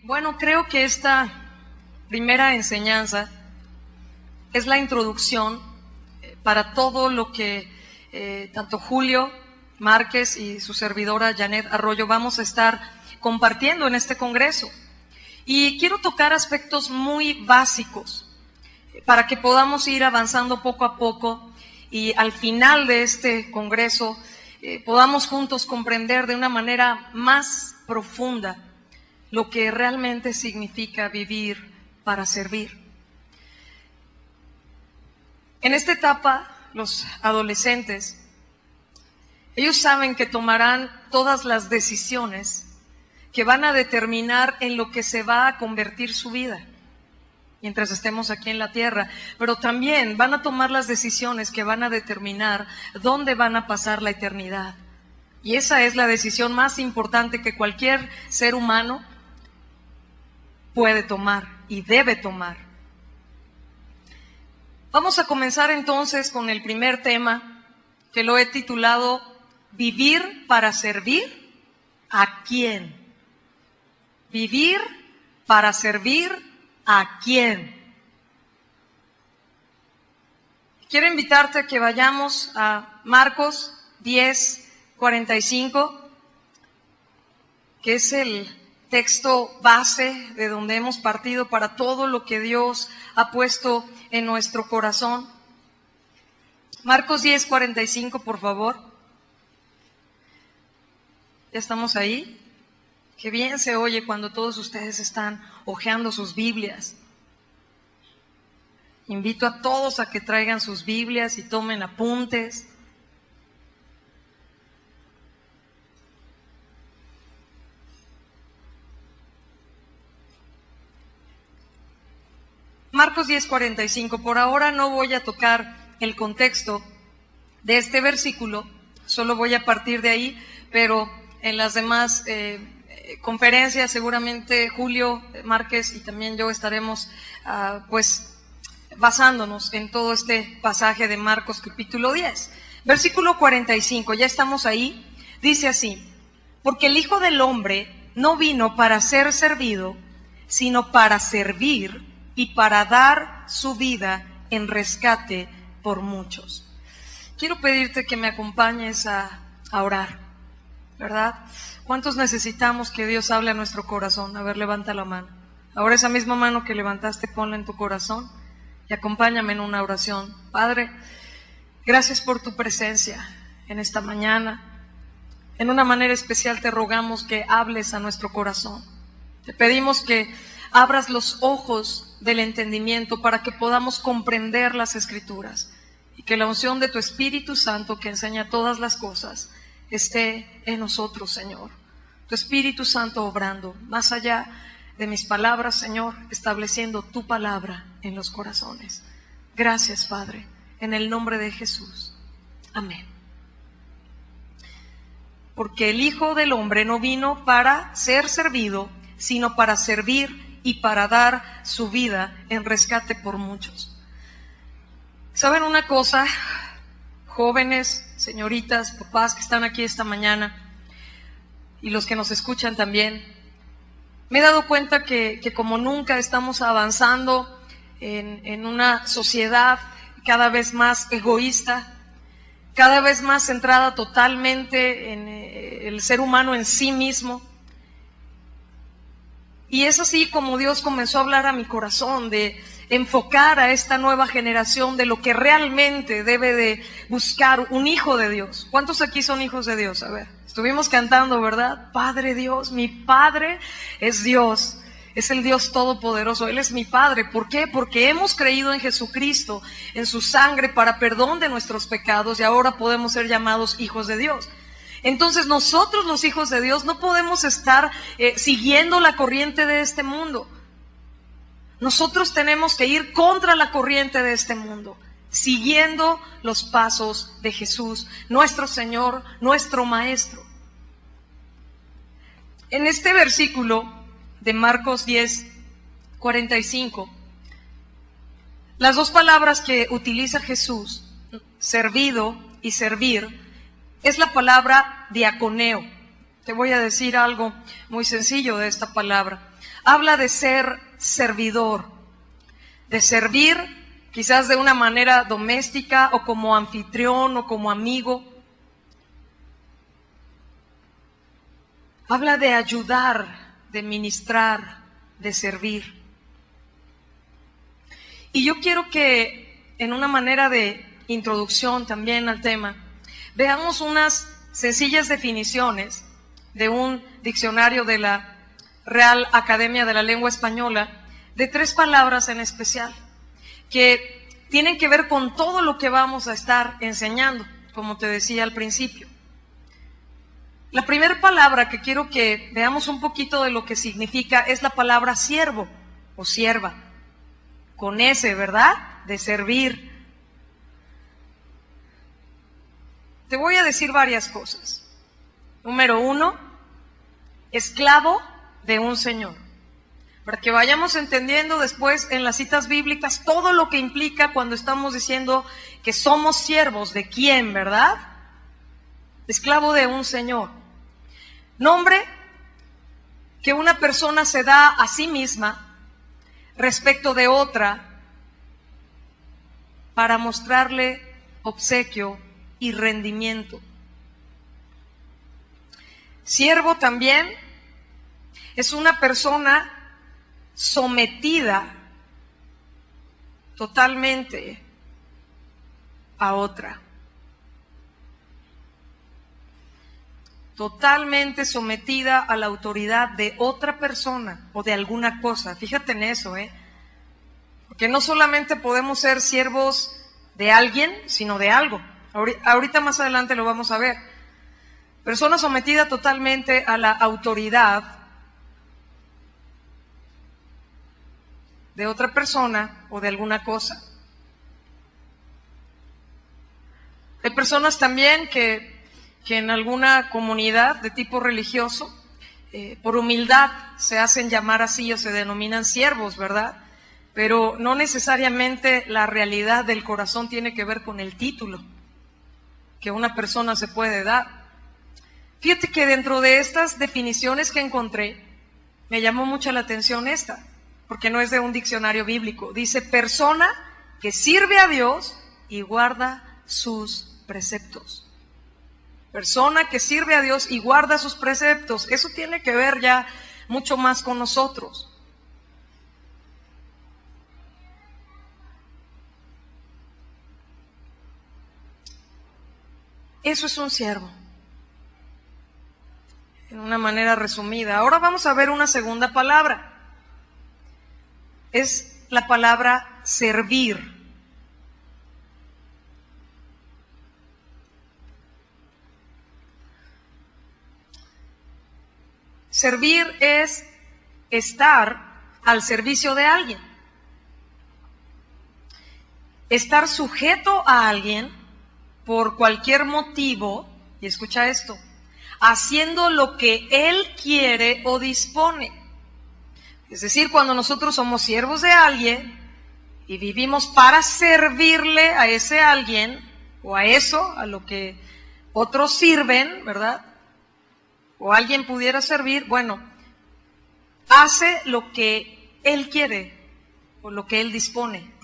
Bueno, creo que esta primera enseñanza es la introducción para todo lo que tanto Julio Márquez y su servidora Janet Arroyo vamos a estar compartiendo en este congreso. Y quiero tocar aspectos muy básicos para que podamos ir avanzando poco a poco y al final de este congreso podamos juntos comprender de una manera más profunda lo que realmente significa vivir para servir. En esta etapa, los adolescentes, ellos saben que tomarán todas las decisiones que van a determinar en lo que se va a convertir su vida mientras estemos aquí en la tierra, pero también van a tomar las decisiones que van a determinar dónde van a pasar la eternidad. Y esa es la decisión más importante que cualquier ser humano puede tomar y debe tomar. Vamos a comenzar entonces con el primer tema, que lo he titulado ¿Vivir para servir? ¿A quién? Vivir para servir ¿a quién? Quiero invitarte a que vayamos a Marcos 10:45, que es el texto base de donde hemos partido para todo lo que Dios ha puesto en nuestro corazón. Marcos 10:45, por favor. ¿Ya estamos ahí? Qué bien se oye cuando todos ustedes están hojeando sus Biblias. Invito a todos a que traigan sus Biblias y tomen apuntes. Marcos 10:45. Por ahora no voy a tocar el contexto de este versículo, solo voy a partir de ahí, pero en las demás conferencias seguramente Julio Márquez y también yo estaremos basándonos en todo este pasaje de Marcos capítulo 10. Versículo 45, ya estamos ahí, dice así: porque el Hijo del Hombre no vino para ser servido, sino para servir y para dar su vida en rescate por muchos. Quiero pedirte que me acompañes a orar, ¿verdad? ¿Cuántos necesitamos que Dios hable a nuestro corazón? A ver, levanta la mano. Ahora esa misma mano que levantaste, ponla en tu corazón y acompáñame en una oración. Padre, gracias por tu presencia en esta mañana. En una manera especial te rogamos que hables a nuestro corazón. Te pedimos que abras los ojos del entendimiento para que podamos comprender las Escrituras y que la unción de tu Espíritu Santo, que enseña todas las cosas, esté en nosotros, Señor. Tu Espíritu Santo obrando más allá de mis palabras, Señor, estableciendo tu palabra en los corazones. Gracias, Padre, en el nombre de Jesús. Amén. Porque el Hijo del Hombre no vino para ser servido, sino para servir y para dar su vida en rescate por muchos. ¿Saben una cosa, jóvenes, señoritas, papás que están aquí esta mañana y los que nos escuchan también? Me he dado cuenta que como nunca estamos avanzando en una sociedad cada vez más egoísta, cada vez más centrada totalmente en el ser humano en sí mismo. Y es así como Dios comenzó a hablar a mi corazón, de enfocar a esta nueva generación de lo que realmente debe de buscar un hijo de Dios. ¿Cuántos aquí son hijos de Dios? A ver, estuvimos cantando, ¿verdad? Padre Dios, mi Padre es Dios, es el Dios Todopoderoso, Él es mi Padre. ¿Por qué? Porque hemos creído en Jesucristo, en su sangre para perdón de nuestros pecados y ahora podemos ser llamados hijos de Dios. Entonces nosotros los hijos de Dios no podemos estar siguiendo la corriente de este mundo. Nosotros tenemos que ir contra la corriente de este mundo, siguiendo los pasos de Jesús, nuestro Señor, nuestro Maestro. En este versículo de Marcos 10:45, las dos palabras que utiliza Jesús, servido y servir, es la palabra diaconeo. Te voy a decir algo muy sencillo de esta palabra. Habla de ser servidor, de servir quizás de una manera doméstica o como anfitrión o como amigo. Habla de ayudar, de ministrar, de servir. Y yo quiero que en una manera de introducción también al tema, veamos unas sencillas definiciones de un diccionario de la Real Academia de la Lengua Española, de 3 palabras en especial, que tienen que ver con todo lo que vamos a estar enseñando, como te decía al principio. La primera palabra que quiero que veamos un poquito de lo que significa es la palabra siervo o sierva, con S, ¿verdad? De servir. Te voy a decir varias cosas. Número 1, esclavo de un señor. Para que vayamos entendiendo después en las citas bíblicas todo lo que implica cuando estamos diciendo que somos siervos de quién, ¿verdad? Esclavo de un señor. Nombre que una persona se da a sí misma respecto de otra para mostrarle obsequio y rendimiento. Siervo también es una persona sometida totalmente a otra. Totalmente sometida a la autoridad de otra persona o de alguna cosa. Fíjate en eso, porque no solamente podemos ser siervos de alguien, sino de algo. Ahorita más adelante lo vamos a ver. Persona sometida totalmente a la autoridad de otra persona o de alguna cosa. Hay personas también que en alguna comunidad de tipo religioso, por humildad se hacen llamar así o se denominan siervos, ¿verdad? Pero no necesariamente la realidad del corazón tiene que ver con el título que una persona se puede dar. Fíjate que dentro de estas definiciones que encontré, me llamó mucho la atención esta, porque no es de un diccionario bíblico. Dice, persona que sirve a Dios y guarda sus preceptos. Persona que sirve a Dios y guarda sus preceptos. Eso tiene que ver ya mucho más con nosotros. Eso es un siervo, en una manera resumida. Ahora vamos a ver una segunda palabra. Es la palabra servir. Servir es estar al servicio de alguien. Estar sujeto a alguien por cualquier motivo, y escucha esto, haciendo lo que él quiere o dispone. Es decir, cuando nosotros somos siervos de alguien y vivimos para servirle a ese alguien o a eso, a lo que otros sirven, ¿verdad? O alguien pudiera servir, bueno, hace lo que él quiere o lo que él dispone.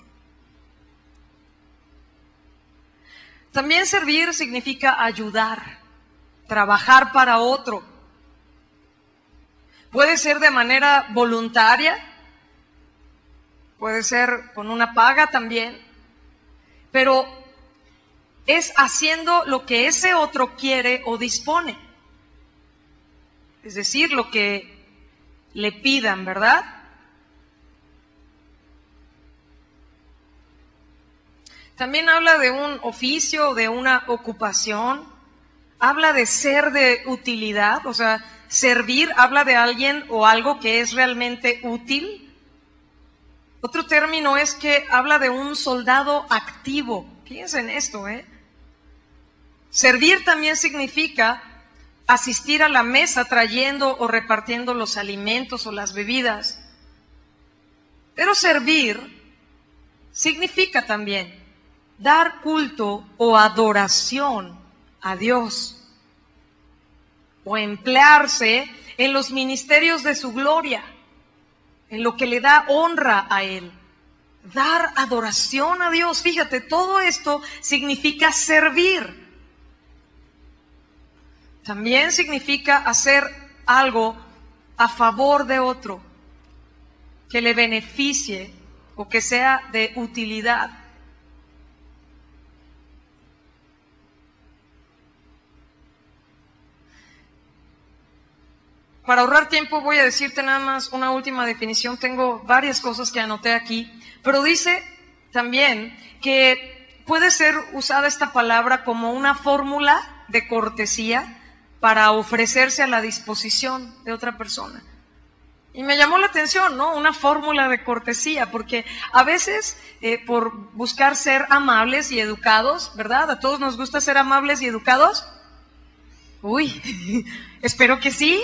También servir significa ayudar, trabajar para otro. Puede ser de manera voluntaria, puede ser con una paga también, pero es haciendo lo que ese otro quiere o dispone. Es decir, lo que le pidan, ¿verdad? También habla de un oficio, de una ocupación. Habla de ser de utilidad, o sea, servir habla de alguien o algo que es realmente útil. Otro término es que habla de un soldado activo. Fíjense en esto, Servir también significa asistir a la mesa trayendo o repartiendo los alimentos o las bebidas. Pero servir significa también dar culto o adoración a Dios. o emplearse en los ministerios de su gloria, en lo que le da honra a Él. Dar adoración a Dios. Fíjate, todo esto significa servir. También significa hacer algo a favor de otro, que le beneficie o que sea de utilidad. Para ahorrar tiempo voy a decirte nada más una última definición. Tengo varias cosas que anoté aquí, pero dice también que puede ser usada esta palabra como una fórmula de cortesía para ofrecerse a la disposición de otra persona. Y me llamó la atención, ¿no? Una fórmula de cortesía, porque a veces por buscar ser amables y educados, ¿verdad? ¿A todos nos gusta ser amables y educados? Uy, espero que sí.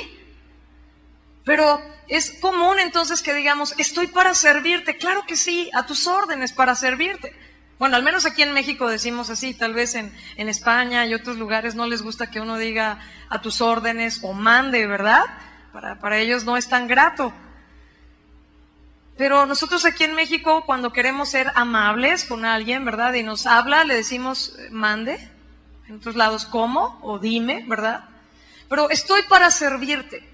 Pero es común entonces que digamos, estoy para servirte. Claro que sí, a tus órdenes para servirte. Bueno, al menos aquí en México decimos así, tal vez en España y otros lugares no les gusta que uno diga a tus órdenes o mande, ¿verdad? Para ellos no es tan grato. Pero nosotros aquí en México, cuando queremos ser amables con alguien, ¿verdad? Y nos habla, le decimos mande. En otros lados, ¿cómo? O dime, ¿verdad? Pero estoy para servirte.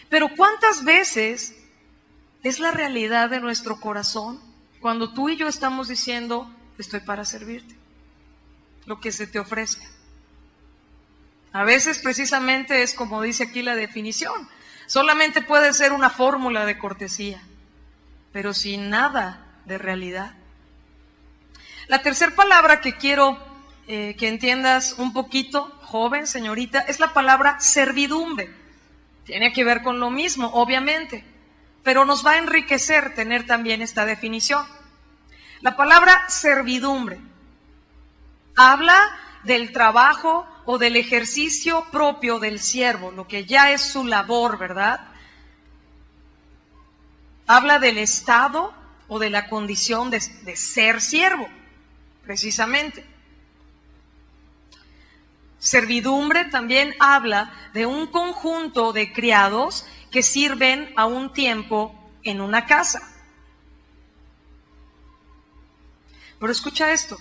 Pero ¿cuántas veces es la realidad de nuestro corazón cuando tú y yo estamos diciendo, estoy para servirte? Lo que se te ofrezca. A veces precisamente es como dice aquí la definición. Solamente puede ser una fórmula de cortesía, pero sin nada de realidad. La tercera palabra que quiero que entiendas un poquito, joven, señorita, es la palabra servidumbre. Tiene que ver con lo mismo, obviamente, pero nos va a enriquecer tener también esta definición. La palabra servidumbre habla del trabajo o del ejercicio propio del siervo, lo que ya es su labor, ¿verdad? Habla del estado o de la condición de ser siervo, precisamente. Servidumbre también habla de un conjunto de criados que sirven a un tiempo en una casa. Pero escucha esto,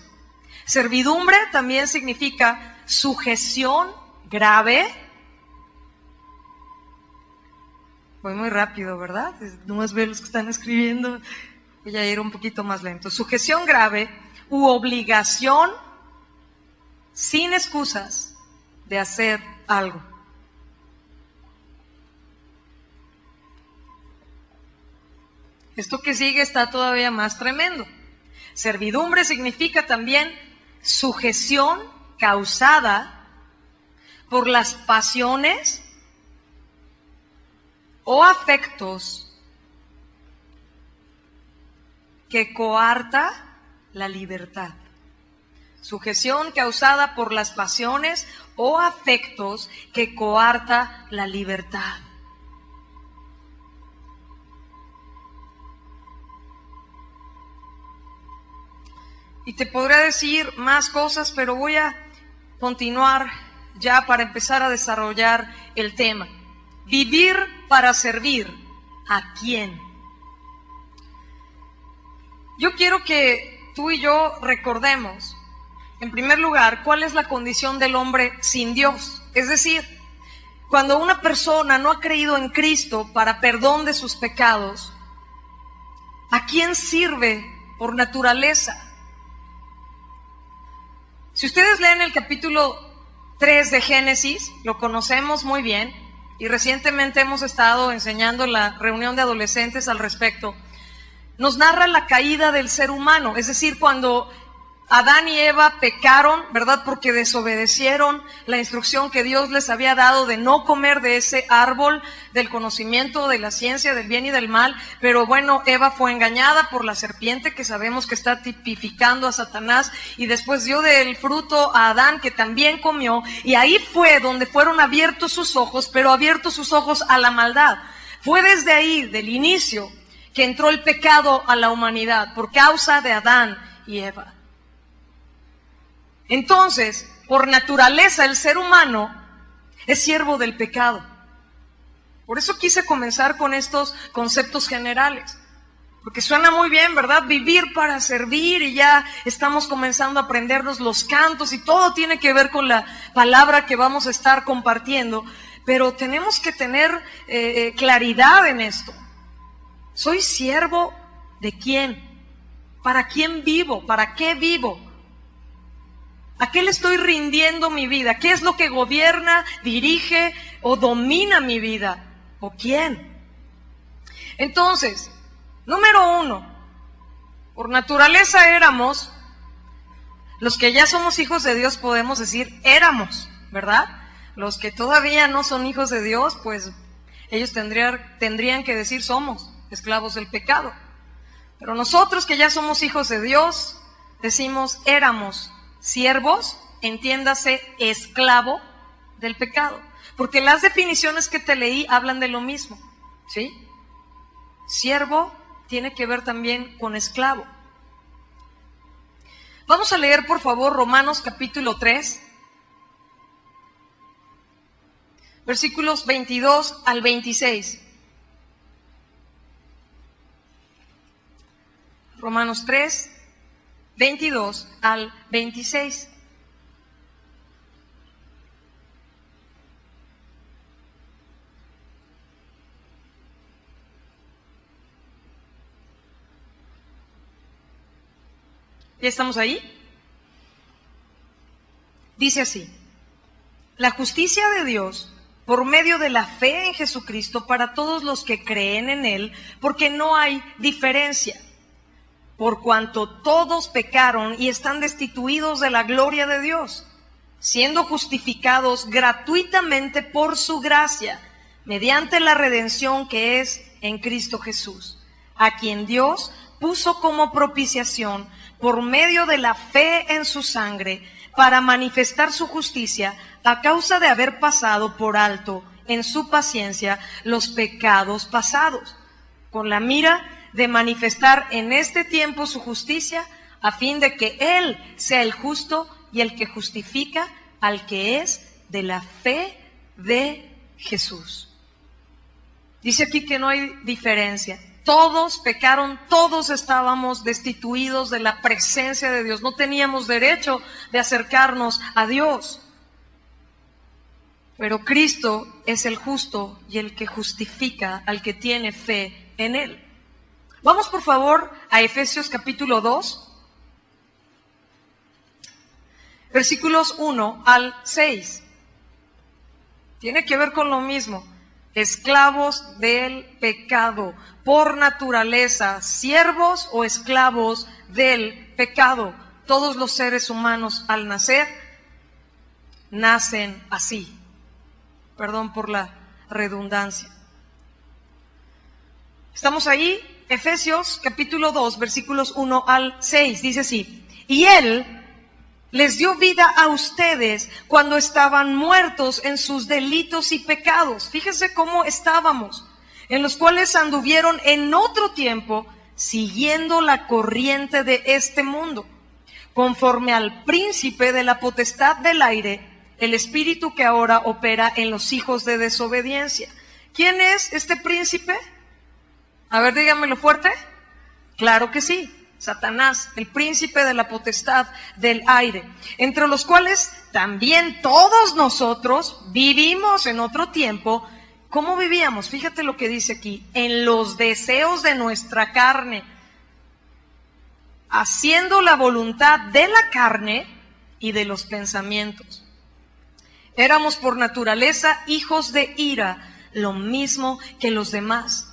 servidumbre también significa sujeción grave. Voy muy rápido, ¿verdad? Nomás veo los que están escribiendo, voy a ir un poquito más lento. Sujeción grave u obligación sin excusas de hacer algo. Esto que sigue está todavía más tremendo. Servidumbre significa también sujeción causada por las pasiones o afectos que coarta la libertad. Sujeción causada por las pasiones o afectos que coarta la libertad. Y te podría decir más cosas, pero voy a continuar ya para empezar a desarrollar el tema. Vivir para servir. ¿A quién? Yo quiero que tú y yo recordemos, en primer lugar, cuál es la condición del hombre sin Dios. Es decir, cuando una persona no ha creído en Cristo para perdón de sus pecados, ¿a quién sirve por naturaleza? Si ustedes leen el capítulo 3 de Génesis, lo conocemos muy bien, y recientemente hemos estado enseñando en la reunión de adolescentes al respecto, nos narra la caída del ser humano, es decir, cuando Adán y Eva pecaron, ¿verdad? Porque desobedecieron la instrucción que Dios les había dado de no comer de ese árbol del conocimiento de la ciencia del bien y del mal. Pero bueno, Eva fue engañada por la serpiente, que sabemos que está tipificando a Satanás, y después dio del fruto a Adán, que también comió, y ahí fue donde fueron abiertos sus ojos, pero abiertos sus ojos a la maldad. Fue desde ahí, del inicio, que entró el pecado a la humanidad, por causa de Adán y Eva. Entonces, por naturaleza, el ser humano es siervo del pecado. Por eso quise comenzar con estos conceptos generales, porque suena muy bien, ¿verdad? Vivir para servir, y ya estamos comenzando a aprendernos los cantos y todo tiene que ver con la palabra que vamos a estar compartiendo, pero tenemos que tener claridad en esto. ¿Soy siervo de quién? ¿Para quién vivo? ¿Para qué vivo? ¿A qué le estoy rindiendo mi vida? ¿Qué es lo que gobierna, dirige o domina mi vida? ¿O quién? Entonces, número 1, por naturaleza éramos, los que ya somos hijos de Dios podemos decir éramos, ¿verdad? Los que todavía no son hijos de Dios, pues ellos tendrían que decir somos esclavos del pecado. Pero nosotros que ya somos hijos de Dios, decimos éramos siervos, entiéndase esclavo del pecado. Porque las definiciones que te leí hablan de lo mismo, ¿sí? Siervo tiene que ver también con esclavo. Vamos a leer, por favor, Romanos capítulo 3, versículos 22 al 26. Romanos 3, 22 al 26. ¿Ya estamos ahí? Dice así: la justicia de Dios por medio de la fe en Jesucristo para todos los que creen en Él, porque no hay diferencia, por cuanto todos pecaron y están destituidos de la gloria de Dios, siendo justificados gratuitamente por su gracia, mediante la redención que es en Cristo Jesús, a quien Dios puso como propiciación por medio de la fe en su sangre, para manifestar su justicia a causa de haber pasado por alto en su paciencia los pecados pasados, con la mira de manifestar en este tiempo su justicia, a fin de que Él sea el justo y el que justifica al que es de la fe de Jesús. Dice aquí que no hay diferencia. Todos pecaron, todos estábamos destituidos de la presencia de Dios. No teníamos derecho de acercarnos a Dios. Pero Cristo es el justo y el que justifica al que tiene fe en Él. Vamos por favor a Efesios capítulo 2, versículos 1 al 6. Tiene que ver con lo mismo. Esclavos del pecado, por naturaleza, siervos o esclavos del pecado. Todos los seres humanos al nacer, nacen así. Perdón por la redundancia. ¿Estamos ahí? Efesios capítulo 2, versículos 1 al 6, dice así: y Él les dio vida a ustedes cuando estaban muertos en sus delitos y pecados. Fíjense cómo estábamos, en los cuales anduvieron en otro tiempo, siguiendo la corriente de este mundo, conforme al príncipe de la potestad del aire, el espíritu que ahora opera en los hijos de desobediencia. ¿Quién es este príncipe? A ver, díganmelo fuerte. Claro que sí. Satanás, el príncipe de la potestad del aire, entre los cuales también todos nosotros vivimos en otro tiempo. ¿Cómo vivíamos? Fíjate lo que dice aquí: en los deseos de nuestra carne, haciendo la voluntad de la carne y de los pensamientos. Éramos por naturaleza hijos de ira, lo mismo que los demás.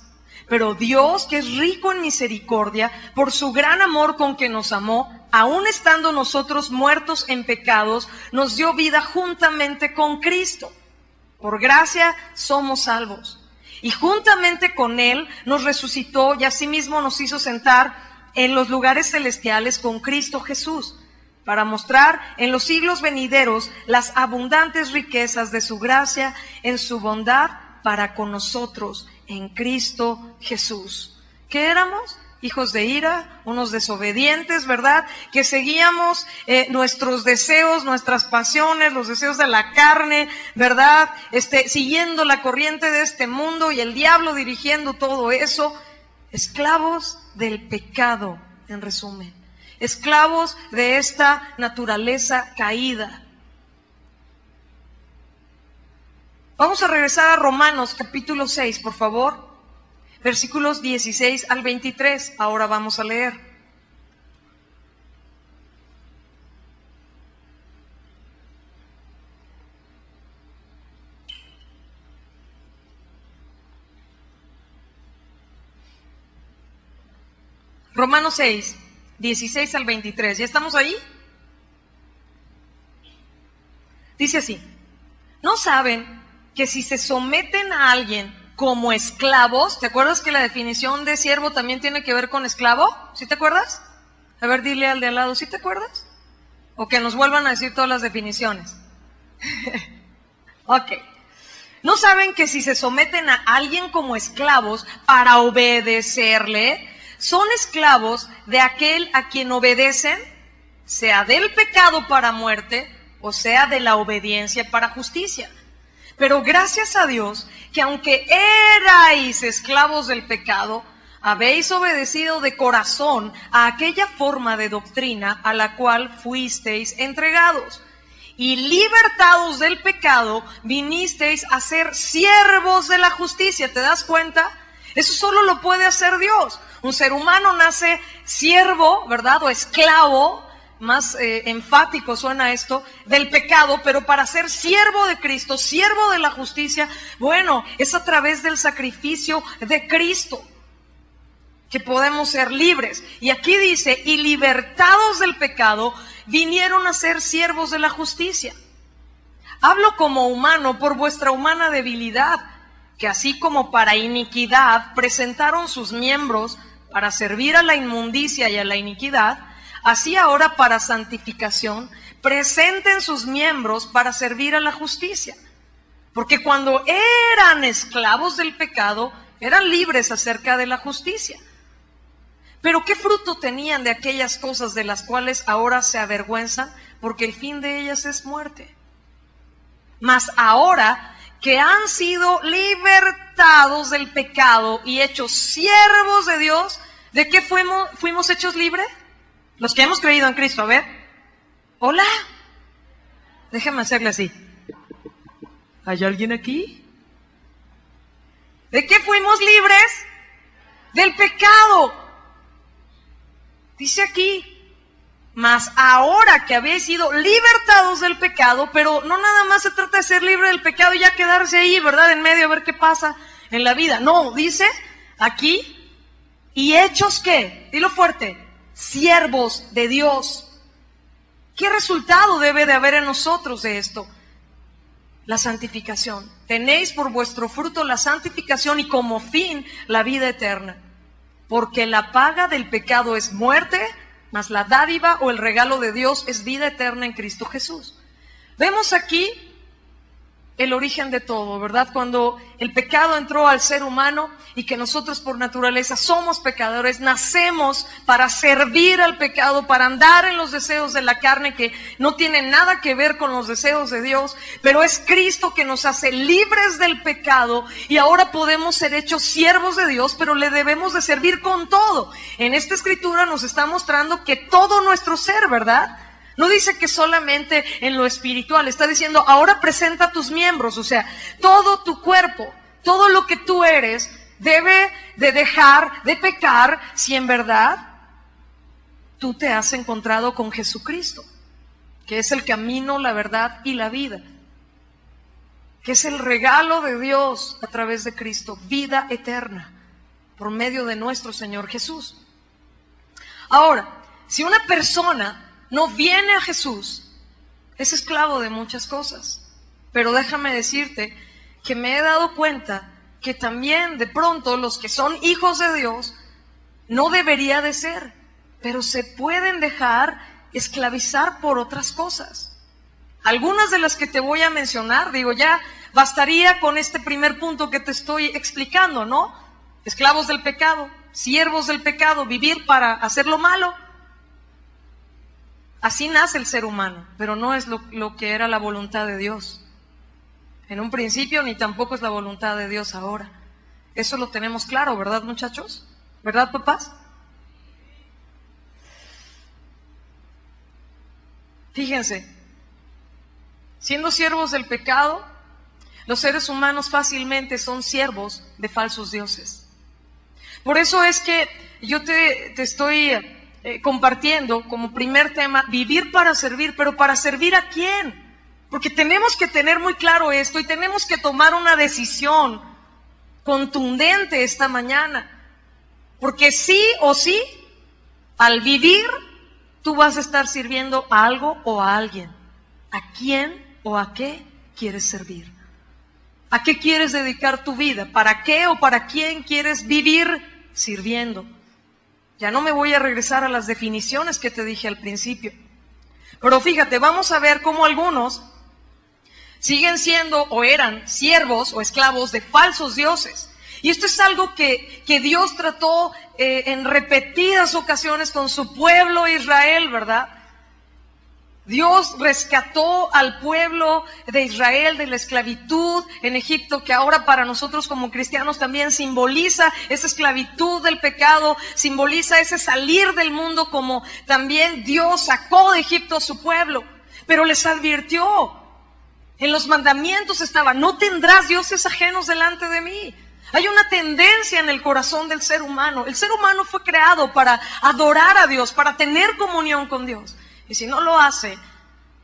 Pero Dios, que es rico en misericordia, por su gran amor con que nos amó, aun estando nosotros muertos en pecados, nos dio vida juntamente con Cristo. Por gracia somos salvos. Y juntamente con Él nos resucitó y asimismo nos hizo sentar en los lugares celestiales con Cristo Jesús, para mostrar en los siglos venideros las abundantes riquezas de su gracia en su bondad para con nosotros en Cristo Jesús. ¿Qué éramos? hijos de ira, unos desobedientes, ¿verdad? Que seguíamos nuestros deseos, nuestras pasiones, los deseos de la carne, ¿verdad? Siguiendo la corriente de este mundo y el diablo dirigiendo todo eso. Esclavos del pecado, en resumen. Esclavos de esta naturaleza caída. Vamos a regresar a Romanos capítulo 6, por favor. Versículos 16 al 23. Ahora vamos a leer. Romanos 6, 16 al 23. ¿Ya estamos ahí? Dice así: ¿no saben que si se someten a alguien como esclavos? ¿Te acuerdas que la definición de siervo también tiene que ver con esclavo? ¿Sí te acuerdas? A ver, dile al de al lado, ¿sí te acuerdas? O que nos vuelvan a decir todas las definiciones. Ok. ¿No saben que si se someten a alguien como esclavos para obedecerle, son esclavos de aquel a quien obedecen, sea del pecado para muerte, o sea de la obediencia para justicia? Pero gracias a Dios, que aunque erais esclavos del pecado, habéis obedecido de corazón a aquella forma de doctrina a la cual fuisteis entregados. Y libertados del pecado, vinisteis a ser siervos de la justicia. ¿Te das cuenta? Eso solo lo puede hacer Dios. Un ser humano nace siervo, ¿verdad? O esclavo. Más enfático suena esto, del pecado, pero para ser siervo de Cristo, siervo de la justicia, bueno, es a través del sacrificio de Cristo que podemos ser libres. Y aquí dice, y libertados del pecado, vinieron a ser siervos de la justicia. Hablo como humano por vuestra humana debilidad, que así como para iniquidad presentaron sus miembros para servir a la inmundicia y a la iniquidad, así ahora para santificación, presenten sus miembros para servir a la justicia. Porque cuando eran esclavos del pecado, eran libres acerca de la justicia. Pero ¿qué fruto tenían de aquellas cosas de las cuales ahora se avergüenzan? Porque el fin de ellas es muerte. Mas ahora que han sido libertados del pecado y hechos siervos de Dios, ¿de qué fuimos hechos libres? Los que hemos creído en Cristo. A ver, hola, déjame hacerle así. ¿Hay alguien aquí? ¿De qué fuimos libres? Del pecado. Dice aquí, mas ahora que habéis sido libertados del pecado, pero no nada más se trata de ser libre del pecado y ya quedarse ahí, ¿verdad? En medio a ver qué pasa en la vida. No, dice aquí, y hechos ¿qué? Dilo fuerte. Siervos de Dios. ¿Qué resultado debe de haber en nosotros de esto? La santificación. Tenéis por vuestro fruto la santificación y como fin la vida eterna. Porque la paga del pecado es muerte, mas la dádiva o el regalo de Dios es vida eterna en Cristo Jesús. Vemos aquí el origen de todo, ¿verdad? Cuando el pecado entró al ser humano y que nosotros por naturaleza somos pecadores, nacemos para servir al pecado, para andar en los deseos de la carne que no tienen nada que ver con los deseos de Dios, pero es Cristo que nos hace libres del pecado y ahora podemos ser hechos siervos de Dios, pero le debemos de servir con todo. En esta escritura nos está mostrando que todo nuestro ser, ¿verdad? No dice que solamente en lo espiritual, está diciendo, ahora presenta tus miembros, o sea, todo tu cuerpo, todo lo que tú eres, debe de dejar de pecar si en verdad tú te has encontrado con Jesucristo, que es el camino, la verdad y la vida, que es el regalo de Dios a través de Cristo, vida eterna, por medio de nuestro Señor Jesús. Ahora, si una persona no viene a Jesús, es esclavo de muchas cosas. Pero déjame decirte que me he dado cuenta que también de pronto los que son hijos de Dios, no debería de ser, pero se pueden dejar esclavizar por otras cosas. Algunas de las que te voy a mencionar, digo, ya bastaría con este primer punto que te estoy explicando, ¿no? Esclavos del pecado, siervos del pecado, vivir para hacer lo malo. Así nace el ser humano, pero no es lo que era la voluntad de Dios en un principio, ni tampoco es la voluntad de Dios ahora. Eso lo tenemos claro, ¿verdad, muchachos? ¿Verdad, papás? Fíjense, siendo siervos del pecado, los seres humanos fácilmente son siervos de falsos dioses. Por eso es que yo te estoy compartiendo como primer tema, vivir para servir, pero ¿para servir a quién? Porque tenemos que tener muy claro esto y tenemos que tomar una decisión contundente esta mañana. Porque sí o sí, al vivir, tú vas a estar sirviendo a algo o a alguien. ¿A quién o a qué quieres servir? ¿A qué quieres dedicar tu vida? ¿Para qué o para quién quieres vivir sirviendo? Ya no me voy a regresar a las definiciones que te dije al principio. Pero fíjate, vamos a ver cómo algunos siguen siendo o eran siervos o esclavos de falsos dioses. Y esto es algo que Dios trató en repetidas ocasiones con su pueblo Israel, ¿verdad? Dios rescató al pueblo de Israel de la esclavitud en Egipto, que ahora para nosotros como cristianos también simboliza esa esclavitud del pecado, simboliza ese salir del mundo, como también Dios sacó de Egipto a su pueblo. Pero les advirtió, en los mandamientos estaba, no tendrás dioses ajenos delante de mí. Hay una tendencia en el corazón del ser humano. El ser humano fue creado para adorar a Dios, para tener comunión con Dios. Y si no lo hace,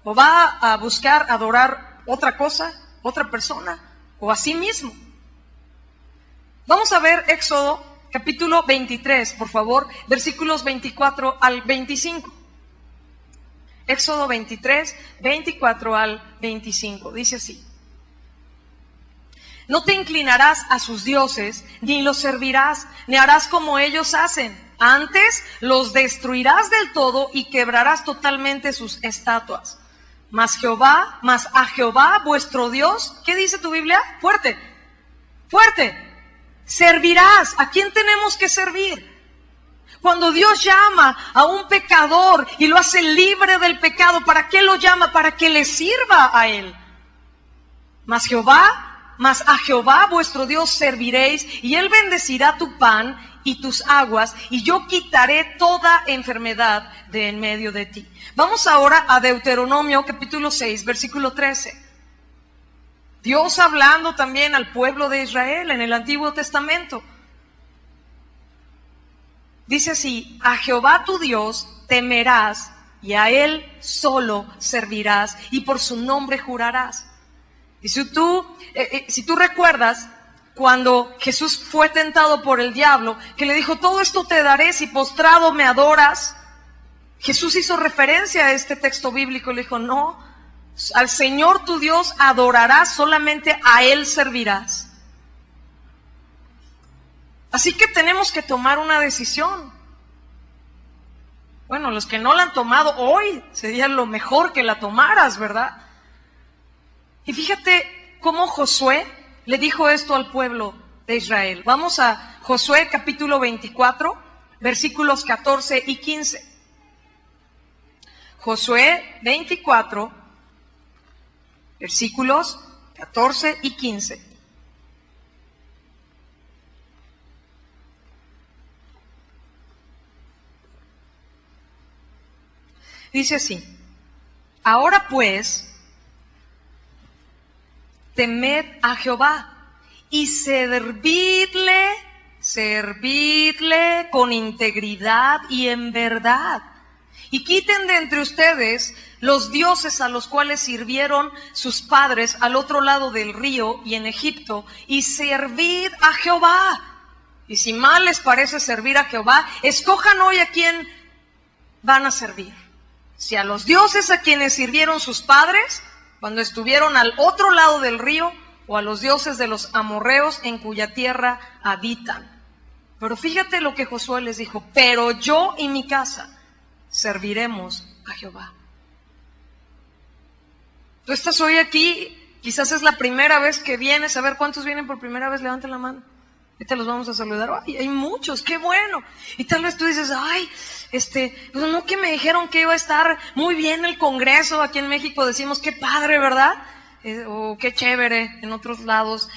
o va a buscar adorar otra cosa, otra persona, o a sí mismo. Vamos a ver Éxodo capítulo 23, por favor, versículos 24 al 25. Éxodo 23, 24 al 25. Dice así: no te inclinarás a sus dioses, ni los servirás, ni harás como ellos hacen. Antes los destruirás del todo y quebrarás totalmente sus estatuas. Mas a Jehová vuestro Dios, ¿qué dice tu Biblia? Fuerte, fuerte. Servirás. ¿A quién tenemos que servir? Cuando Dios llama a un pecador y lo hace libre del pecado, ¿para qué lo llama? Para que le sirva a él. Mas a Jehová vuestro Dios serviréis, y él bendecirá tu pan y tus aguas, y yo quitaré toda enfermedad de en medio de ti. Vamos ahora a Deuteronomio capítulo 6, versículo 13. Dios hablando también al pueblo de Israel en el Antiguo Testamento. Dice así: a Jehová tu Dios temerás, y a él solo servirás, y por su nombre jurarás. Y si tú recuerdas, cuando Jesús fue tentado por el diablo, que le dijo, todo esto te daré si postrado me adoras, Jesús hizo referencia a este texto bíblico y le dijo, no, al Señor tu Dios adorarás, solamente a Él servirás. Así que tenemos que tomar una decisión. Bueno, los que no la han tomado hoy, sería lo mejor que la tomaras, ¿verdad? Y fíjate cómo Josué le dijo esto al pueblo de Israel. Vamos a Josué capítulo 24, versículos 14 y 15. Josué 24, versículos 14 y 15. Dice así: ahora pues, temed a Jehová y servidle con integridad y en verdad. Y quiten de entre ustedes los dioses a los cuales sirvieron sus padres al otro lado del río y en Egipto, y servid a Jehová. Y si mal les parece servir a Jehová, escojan hoy a quién van a servir. Si a los dioses a quienes sirvieron sus padres cuando estuvieron al otro lado del río, o a los dioses de los amorreos en cuya tierra habitan. Pero fíjate lo que Josué les dijo: pero yo y mi casa serviremos a Jehová. Tú estás hoy aquí, quizás es la primera vez que vienes. A ver, ¿cuántos vienen por primera vez? Levanten la mano. Ahorita los vamos a saludar. Ay, hay muchos, qué bueno. Y tal vez tú dices, ay, pues no, que me dijeron que iba a estar muy bien el Congreso. Aquí en México decimos, qué padre, ¿verdad? O qué chévere en otros lados,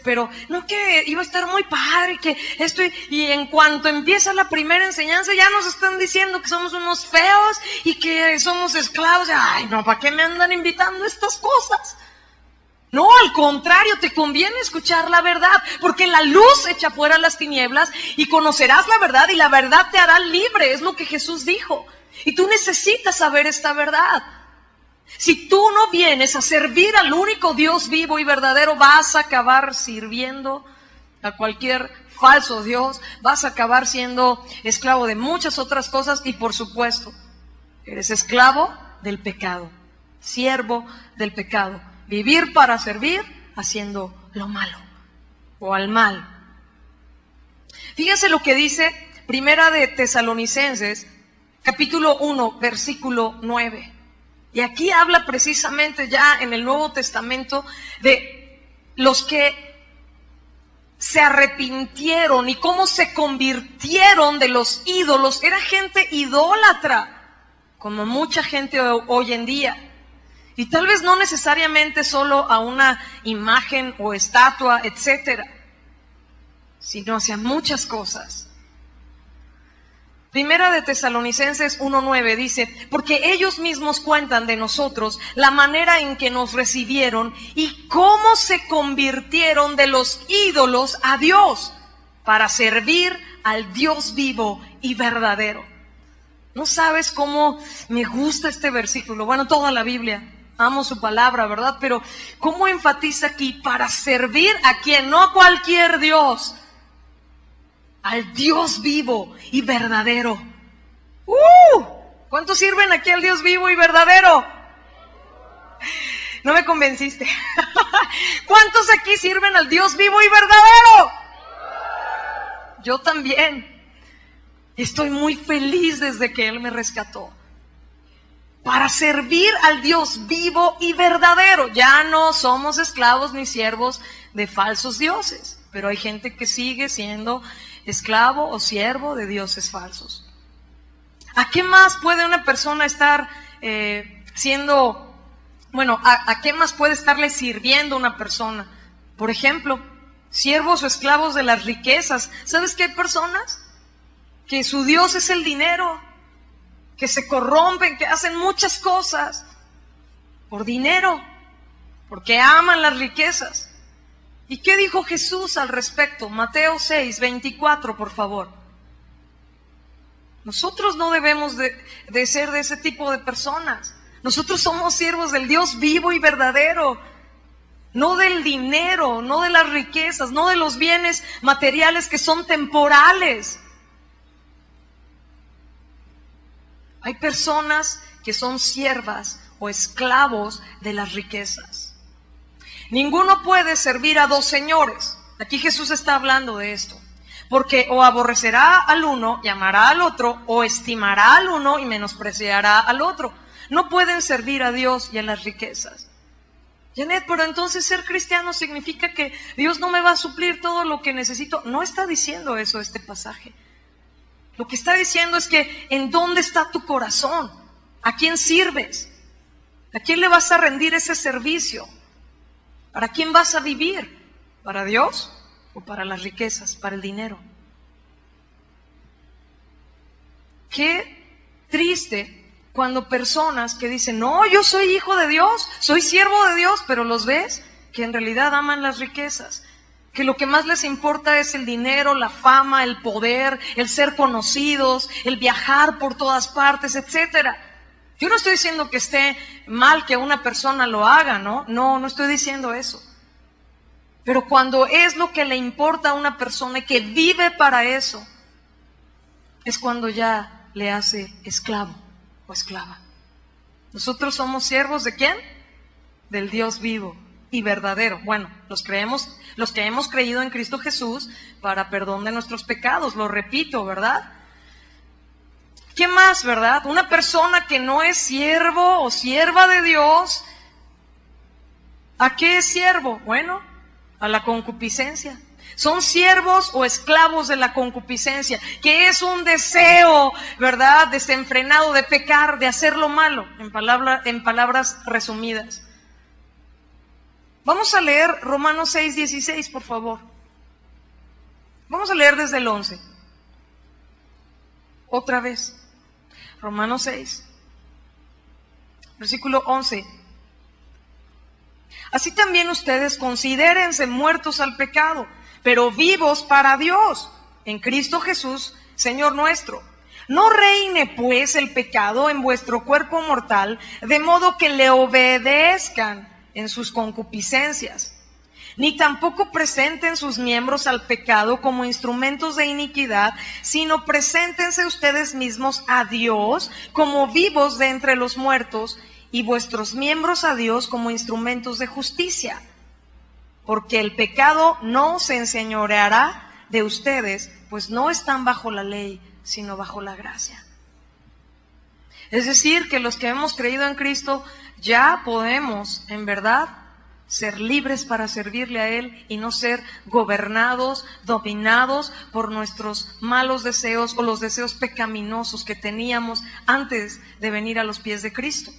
pero no, que iba a estar muy padre, que esto, y en cuanto empieza la primera enseñanza ya nos están diciendo que somos unos feos y que somos esclavos. Ay, no, ¿para qué me andan invitando a estas cosas? No, al contrario, te conviene escuchar la verdad, porque la luz echa fuera las tinieblas y conocerás la verdad y la verdad te hará libre, es lo que Jesús dijo. Y tú necesitas saber esta verdad. Si tú no vienes a servir al único Dios vivo y verdadero, vas a acabar sirviendo a cualquier falso Dios, vas a acabar siendo esclavo de muchas otras cosas y por supuesto, eres esclavo del pecado, siervo del pecado. Vivir para servir haciendo lo malo o al mal. Fíjense lo que dice Primera de Tesalonicenses, capítulo 1, versículo 9. Y aquí habla precisamente ya en el Nuevo Testamento de los que se arrepintieron y cómo se convirtieron de los ídolos. Era gente idólatra, como mucha gente hoy en día. Y tal vez no necesariamente solo a una imagen o estatua, etcétera, sino hacia muchas cosas. Primera de Tesalonicenses 1:9 dice, porque ellos mismos cuentan de nosotros la manera en que nos recibieron y cómo se convirtieron de los ídolos a Dios para servir al Dios vivo y verdadero. No sabes cómo me gusta este versículo, bueno, toda la Biblia. Amo su palabra, ¿verdad? Pero ¿cómo enfatiza aquí? Para servir a quien, no a cualquier Dios, al Dios vivo y verdadero. ¿Cuántos sirven aquí al Dios vivo y verdadero? No me convenciste. ¿Cuántos aquí sirven al Dios vivo y verdadero? Yo también. Estoy muy feliz desde que Él me rescató. Para servir al Dios vivo y verdadero. Ya no somos esclavos ni siervos de falsos dioses, pero hay gente que sigue siendo esclavo o siervo de dioses falsos. ¿A qué más puede una persona estar ¿a qué más puede estarle sirviendo una persona? Por ejemplo, siervos o esclavos de las riquezas. ¿Sabes que hay personas que su Dios es el dinero? Que se corrompen, que hacen muchas cosas por dinero, porque aman las riquezas. ¿Y qué dijo Jesús al respecto? Mateo 6:24, por favor. Nosotros no debemos de ser de ese tipo de personas. Nosotros somos siervos del Dios vivo y verdadero, no del dinero, no de las riquezas, no de los bienes materiales que son temporales. Hay personas que son siervas o esclavos de las riquezas. Ninguno puede servir a dos señores. Aquí Jesús está hablando de esto. Porque o aborrecerá al uno y amará al otro, o estimará al uno y menospreciará al otro. No pueden servir a Dios y a las riquezas. Janet, pero entonces ser cristiano significa que Dios no me va a suplir todo lo que necesito. No está diciendo eso este pasaje. Lo que está diciendo es que ¿en dónde está tu corazón? ¿A quién sirves? ¿A quién le vas a rendir ese servicio? ¿Para quién vas a vivir? ¿Para Dios o para las riquezas, para el dinero? Qué triste cuando personas que dicen, no, yo soy hijo de Dios, soy siervo de Dios, pero los ves que en realidad aman las riquezas. Que lo que más les importa es el dinero, la fama, el poder, el ser conocidos, el viajar por todas partes, etcétera. Yo no estoy diciendo que esté mal que una persona lo haga, ¿no? No estoy diciendo eso. Pero cuando es lo que le importa a una persona y que vive para eso, es cuando ya le hace esclavo o esclava. Nosotros somos siervos ¿de quién? Del Dios vivo y verdadero. Bueno, los que hemos creído en Cristo Jesús para perdón de nuestros pecados, lo repito, ¿verdad? ¿Qué más, verdad? Una persona que no es siervo o sierva de Dios, ¿a qué es siervo? Bueno, a la concupiscencia. Son siervos o esclavos de la concupiscencia, que es un deseo, ¿verdad?, desenfrenado de pecar, de hacer lo malo, en palabras resumidas. Vamos a leer Romanos 6:16, por favor. Vamos a leer desde el 11. Otra vez. Romanos 6, versículo 11. Así también ustedes considérense muertos al pecado, pero vivos para Dios, en Cristo Jesús, Señor nuestro. No reine pues el pecado en vuestro cuerpo mortal, de modo que le obedezcan en sus concupiscencias, ni tampoco presenten sus miembros al pecado como instrumentos de iniquidad, sino preséntense ustedes mismos a Dios como vivos de entre los muertos, y vuestros miembros a Dios como instrumentos de justicia. Porque el pecado no se enseñoreará de ustedes, pues no están bajo la ley, sino bajo la gracia. Es decir, que los que hemos creído en Cristo ya podemos, en verdad, ser libres para servirle a Él y no ser gobernados, dominados por nuestros malos deseos o los deseos pecaminosos que teníamos antes de venir a los pies de Cristo.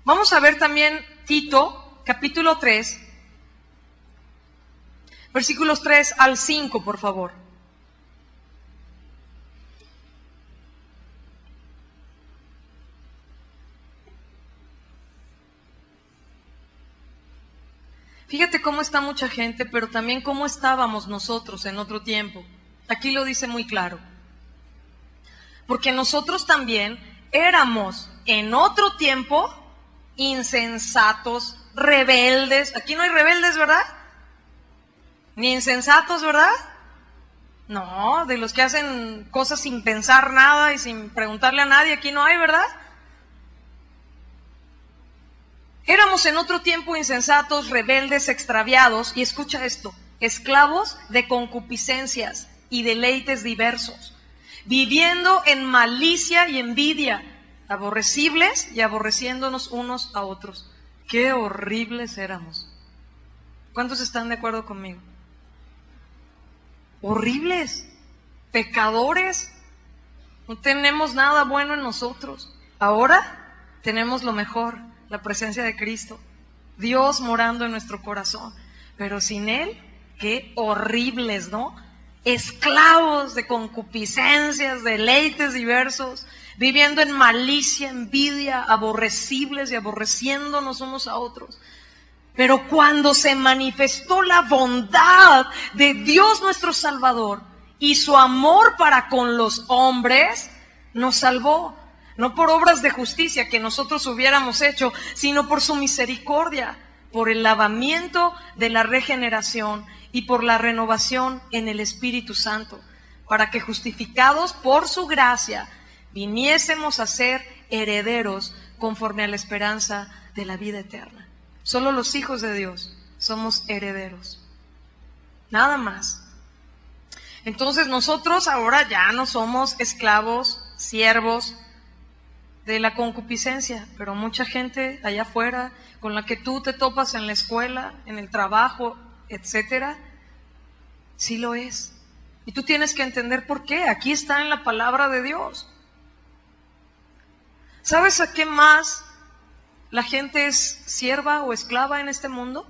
Vamos a ver también Tito, capítulo 3, versículos 3 al 5, por favor. Fíjate cómo está mucha gente, pero también cómo estábamos nosotros en otro tiempo. Aquí lo dice muy claro. Porque nosotros también éramos en otro tiempo insensatos, rebeldes. Aquí no hay rebeldes, ¿verdad? Ni insensatos, ¿verdad? No, de los que hacen cosas sin pensar nada y sin preguntarle a nadie, aquí no hay, ¿verdad? Éramos en otro tiempo insensatos, rebeldes, extraviados, y escucha esto, esclavos de concupiscencias y deleites diversos, viviendo en malicia y envidia, aborrecibles y aborreciéndonos unos a otros. Qué horribles éramos. ¿Cuántos están de acuerdo conmigo? Horribles, pecadores, no tenemos nada bueno en nosotros. Ahora tenemos lo mejor, la presencia de Cristo, Dios morando en nuestro corazón, pero sin Él, qué horribles, ¿no? Esclavos de concupiscencias, deleites diversos, viviendo en malicia, envidia, aborrecibles y aborreciéndonos unos a otros. Pero cuando se manifestó la bondad de Dios nuestro Salvador y su amor para con los hombres, nos salvó. No por obras de justicia que nosotros hubiéramos hecho, sino por su misericordia, por el lavamiento de la regeneración y por la renovación en el Espíritu Santo, para que justificados por su gracia viniésemos a ser herederos conforme a la esperanza de la vida eterna. Solo los hijos de Dios somos herederos, nada más. Entonces nosotros ahora ya no somos esclavos, siervos de la concupiscencia, pero mucha gente allá afuera con la que tú te topas en la escuela, en el trabajo, etcétera, sí lo es. Y tú tienes que entender por qué. Aquí está en la palabra de Dios. ¿Sabes a qué más la gente es sierva o esclava en este mundo?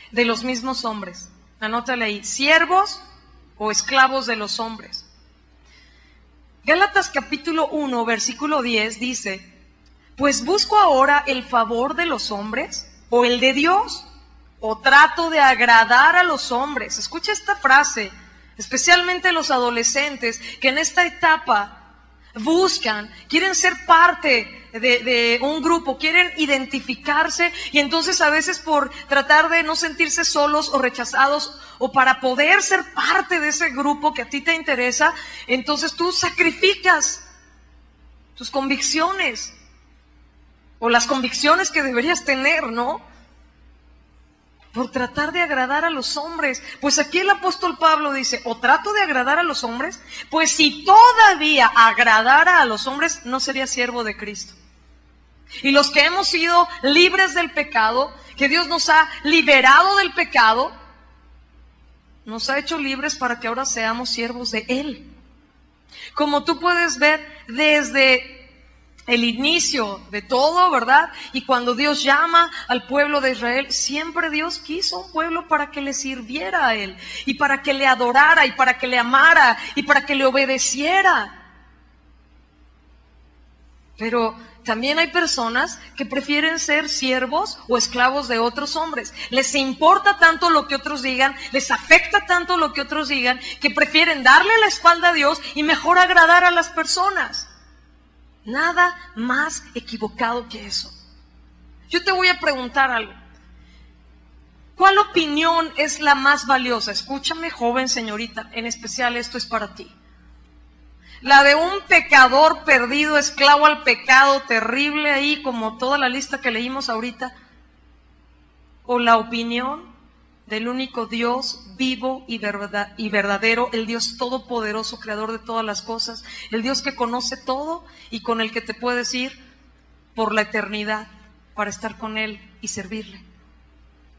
De los mismos hombres. Anótale ahí, siervos o esclavos de los hombres. Gálatas capítulo 1, versículo 10 dice, pues busco ahora el favor de los hombres o el de Dios, o trato de agradar a los hombres. Escucha esta frase, especialmente los adolescentes que en esta etapa buscan, quieren ser parte de un grupo, quieren identificarse, y entonces a veces por tratar de no sentirse solos o rechazados, o para poder ser parte de ese grupo que a ti te interesa, entonces tú sacrificas tus convicciones o las convicciones que deberías tener, ¿no? Por tratar de agradar a los hombres. Pues aquí el apóstol Pablo dice, o trato de agradar a los hombres, pues si todavía agradara a los hombres, no sería siervo de Cristo. Y los que hemos sido libres del pecado, que Dios nos ha liberado del pecado, nos ha hecho libres para que ahora seamos siervos de Él. Como tú puedes ver desde el inicio de todo, ¿verdad? Y cuando Dios llama al pueblo de Israel, siempre Dios quiso un pueblo para que le sirviera a Él, y para que le adorara, y para que le amara, y para que le obedeciera. Pero también hay personas que prefieren ser siervos o esclavos de otros hombres. Les importa tanto lo que otros digan, les afecta tanto lo que otros digan, que prefieren darle la espalda a Dios y mejor agradar a las personas. Nada más equivocado que eso. Yo te voy a preguntar algo. ¿Cuál opinión es la más valiosa? Escúchame, joven señorita, en especial esto es para ti. ¿La de un pecador perdido, esclavo al pecado, terrible ahí, como toda la lista que leímos ahorita? ¿O la opinión del único Dios vivo y verdadero, el Dios todopoderoso, creador de todas las cosas, el Dios que conoce todo y con el que te puedes ir por la eternidad para estar con Él y servirle?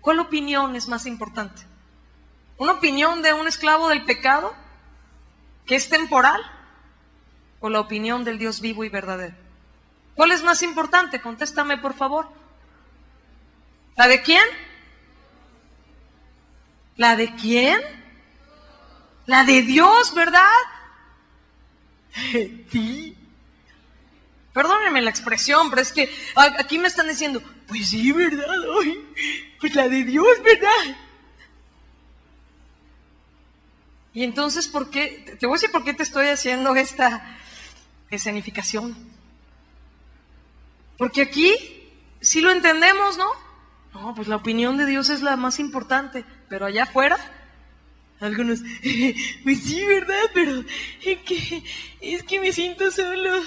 ¿Cuál opinión es más importante? ¿Una opinión de un esclavo del pecado que es temporal? ¿O la opinión del Dios vivo y verdadero? ¿Cuál es más importante? Contéstame, por favor. ¿La de quién? ¿La de quién? La de Dios, ¿verdad? Sí. Perdónenme la expresión, pero es que aquí me están diciendo, pues sí, ¿verdad? Ay, pues la de Dios, ¿verdad? Y entonces, ¿por qué? Te voy a decir por qué te estoy haciendo esta escenificación. Porque aquí sí lo entendemos, ¿no? No, pues la opinión de Dios es la más importante. Pero allá afuera, algunos, pues sí, ¿verdad? Pero es que me siento solo.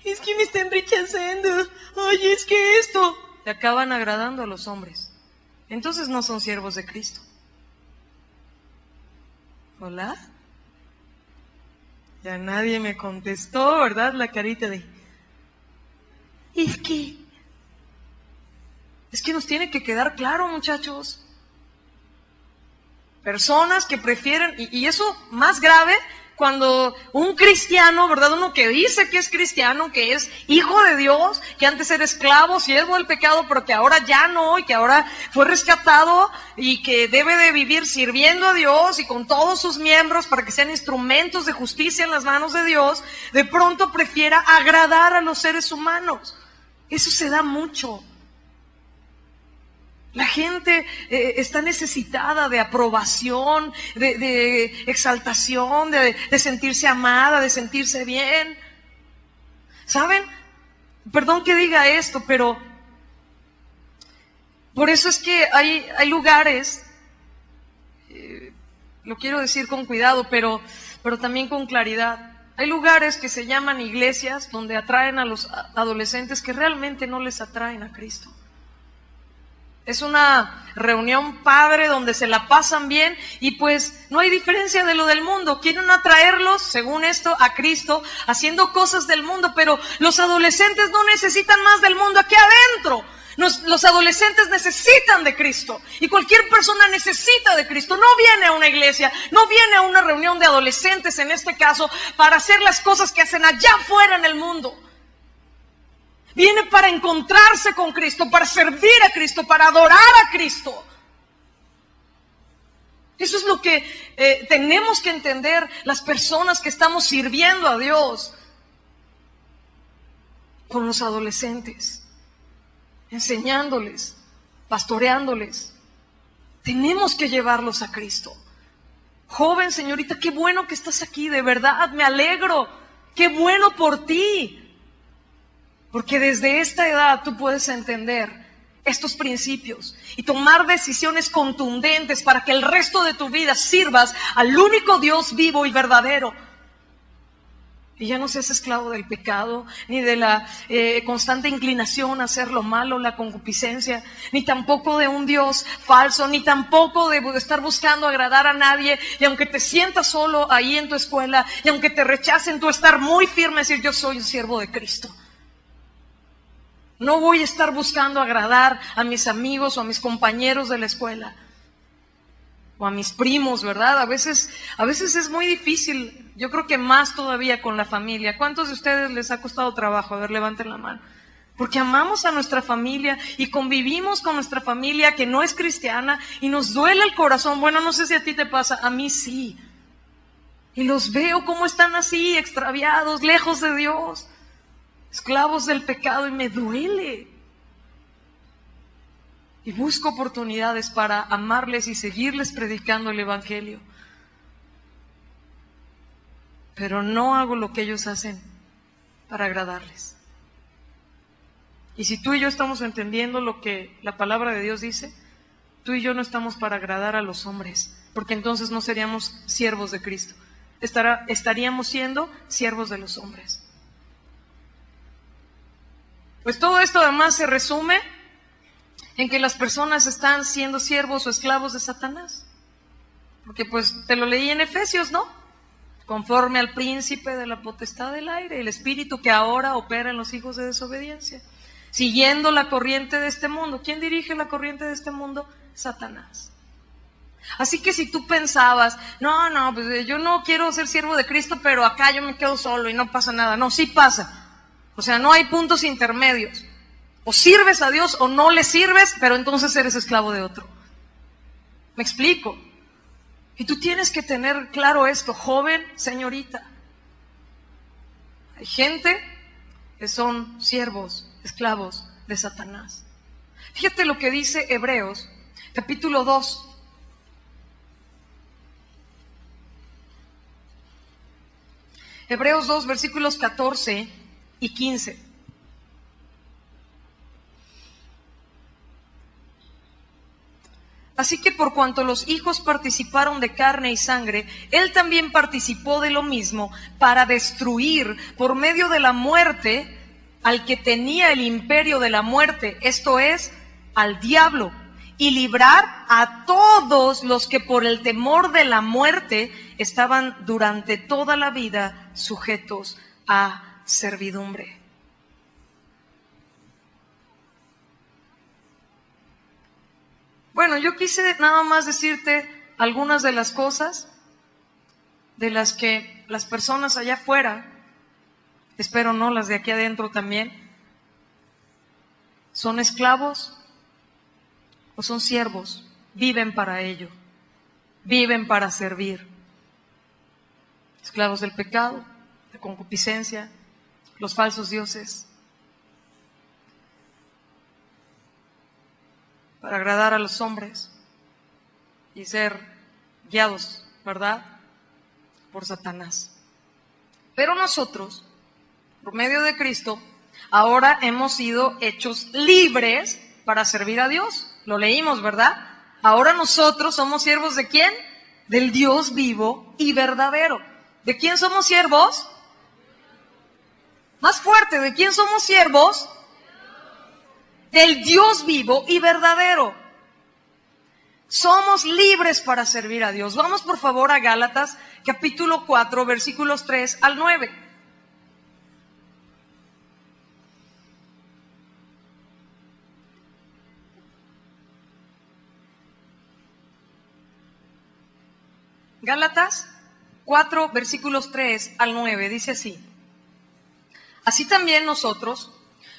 Es que me están rechazando. Oye, es que esto. Te acaban agradando a los hombres. Entonces no son siervos de Cristo. ¿Hola? Ya nadie me contestó, ¿verdad? La carita de... Es que nos tiene que quedar claro, muchachos. Personas que prefieren, y eso más grave, cuando un cristiano, ¿verdad? Uno que dice que es cristiano, que es hijo de Dios, que antes era esclavo, siervo del pecado, pero que ahora ya no, y que ahora fue rescatado, y que debe de vivir sirviendo a Dios y con todos sus miembros para que sean instrumentos de justicia en las manos de Dios, de pronto prefiera agradar a los seres humanos. Eso se da mucho. La gente está necesitada de aprobación, de exaltación, de sentirse amada, de sentirse bien. ¿Saben? Perdón que diga esto, pero por eso es que hay lugares, lo quiero decir con cuidado, pero también con claridad. Hay lugares que se llaman iglesias donde atraen a los adolescentes que realmente no les atraen a Cristo. Es una reunión padre donde se la pasan bien y pues no hay diferencia de lo del mundo. Quieren atraerlos, según esto, a Cristo, haciendo cosas del mundo, pero los adolescentes no necesitan más del mundo aquí adentro. Los adolescentes necesitan de Cristo y cualquier persona necesita de Cristo. No viene a una iglesia, no viene a una reunión de adolescentes en este caso para hacer las cosas que hacen allá afuera en el mundo. Viene para encontrarse con Cristo, para servir a Cristo, para adorar a Cristo. Eso es lo que tenemos que entender las personas que estamos sirviendo a Dios con los adolescentes, enseñándoles, pastoreándoles. Tenemos que llevarlos a Cristo. Joven, señorita, qué bueno que estás aquí, de verdad, me alegro. Qué bueno por ti. Porque desde esta edad tú puedes entender estos principios y tomar decisiones contundentes para que el resto de tu vida sirvas al único Dios vivo y verdadero. Y ya no seas esclavo del pecado, ni de la constante inclinación a hacer lo malo, la concupiscencia, ni tampoco de un Dios falso, ni tampoco de estar buscando agradar a nadie. Y aunque te sientas solo ahí en tu escuela, y aunque te rechacen, tú estar muy firme y decir: yo soy un siervo de Cristo. No voy a estar buscando agradar a mis amigos o a mis compañeros de la escuela. O a mis primos, ¿verdad? A veces es muy difícil. Yo creo que más todavía con la familia. ¿Cuántos de ustedes les ha costado trabajo? A ver, levanten la mano. Porque amamos a nuestra familia y convivimos con nuestra familia que no es cristiana y nos duele el corazón. Bueno, no sé si a ti te pasa, a mí sí. Y los veo como están así, extraviados, lejos de Dios, esclavos del pecado, y me duele. Y busco oportunidades para amarles y seguirles predicando el Evangelio. Pero no hago lo que ellos hacen para agradarles. Y si tú y yo estamos entendiendo lo que la palabra de Dios dice, tú y yo no estamos para agradar a los hombres, porque entonces no seríamos siervos de Cristo. Estaríamos siendo siervos de los hombres. Pues todo esto además se resume en que las personas están siendo siervos o esclavos de Satanás. Porque pues te lo leí en Efesios, ¿no? Conforme al príncipe de la potestad del aire, el espíritu que ahora opera en los hijos de desobediencia, siguiendo la corriente de este mundo. ¿Quién dirige la corriente de este mundo? Satanás. Así que si tú pensabas, no, pues yo no quiero ser siervo de Cristo, pero acá yo me quedo solo y no pasa nada. No, sí pasa. O sea, no hay puntos intermedios. O sirves a Dios o no le sirves, pero entonces eres esclavo de otro. ¿Me explico? Y tú tienes que tener claro esto, joven, señorita. Hay gente que son siervos, esclavos de Satanás. Fíjate lo que dice Hebreos, capítulo 2. Hebreos 2, versículos 14 y 15. Así que por cuanto los hijos participaron de carne y sangre, él también participó de lo mismo para destruir por medio de la muerte al que tenía el imperio de la muerte, esto es, al diablo, y librar a todos los que por el temor de la muerte estaban durante toda la vida sujetos a servidumbre. Bueno, yo quise nada más decirte algunas de las cosas de las que las personas allá afuera, espero no las de aquí adentro también, son esclavos o son siervos, viven para ello, viven para servir. Esclavos del pecado, de concupiscencia, los falsos dioses, para agradar a los hombres y ser guiados, ¿verdad?, por Satanás. Pero nosotros, por medio de Cristo, ahora hemos sido hechos libres para servir a Dios. Lo leímos, ¿verdad? Ahora nosotros somos siervos ¿de quién? Del Dios vivo y verdadero. ¿De quién somos siervos? Más fuerte, ¿de quién somos siervos? Del Dios vivo y verdadero. Somos libres para servir a Dios. Vamos por favor a Gálatas capítulo 4 versículos 3 al 9. Gálatas 4 versículos 3 al 9 dice así: así también nosotros,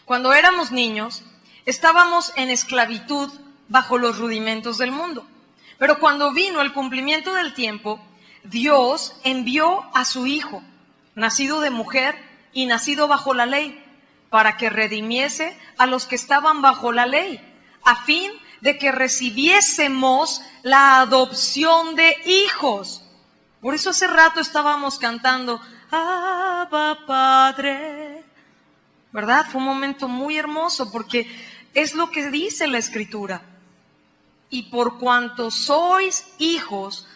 cuando éramos niños, estábamos en esclavitud bajo los rudimentos del mundo. Pero cuando vino el cumplimiento del tiempo, Dios envió a su Hijo, nacido de mujer y nacido bajo la ley, para que redimiese a los que estaban bajo la ley, a fin de que recibiésemos la adopción de hijos. Por eso hace rato estábamos cantando Abba Padre, ¿verdad? Fue un momento muy hermoso porque es lo que dice la Escritura. Y por cuanto sois hijos,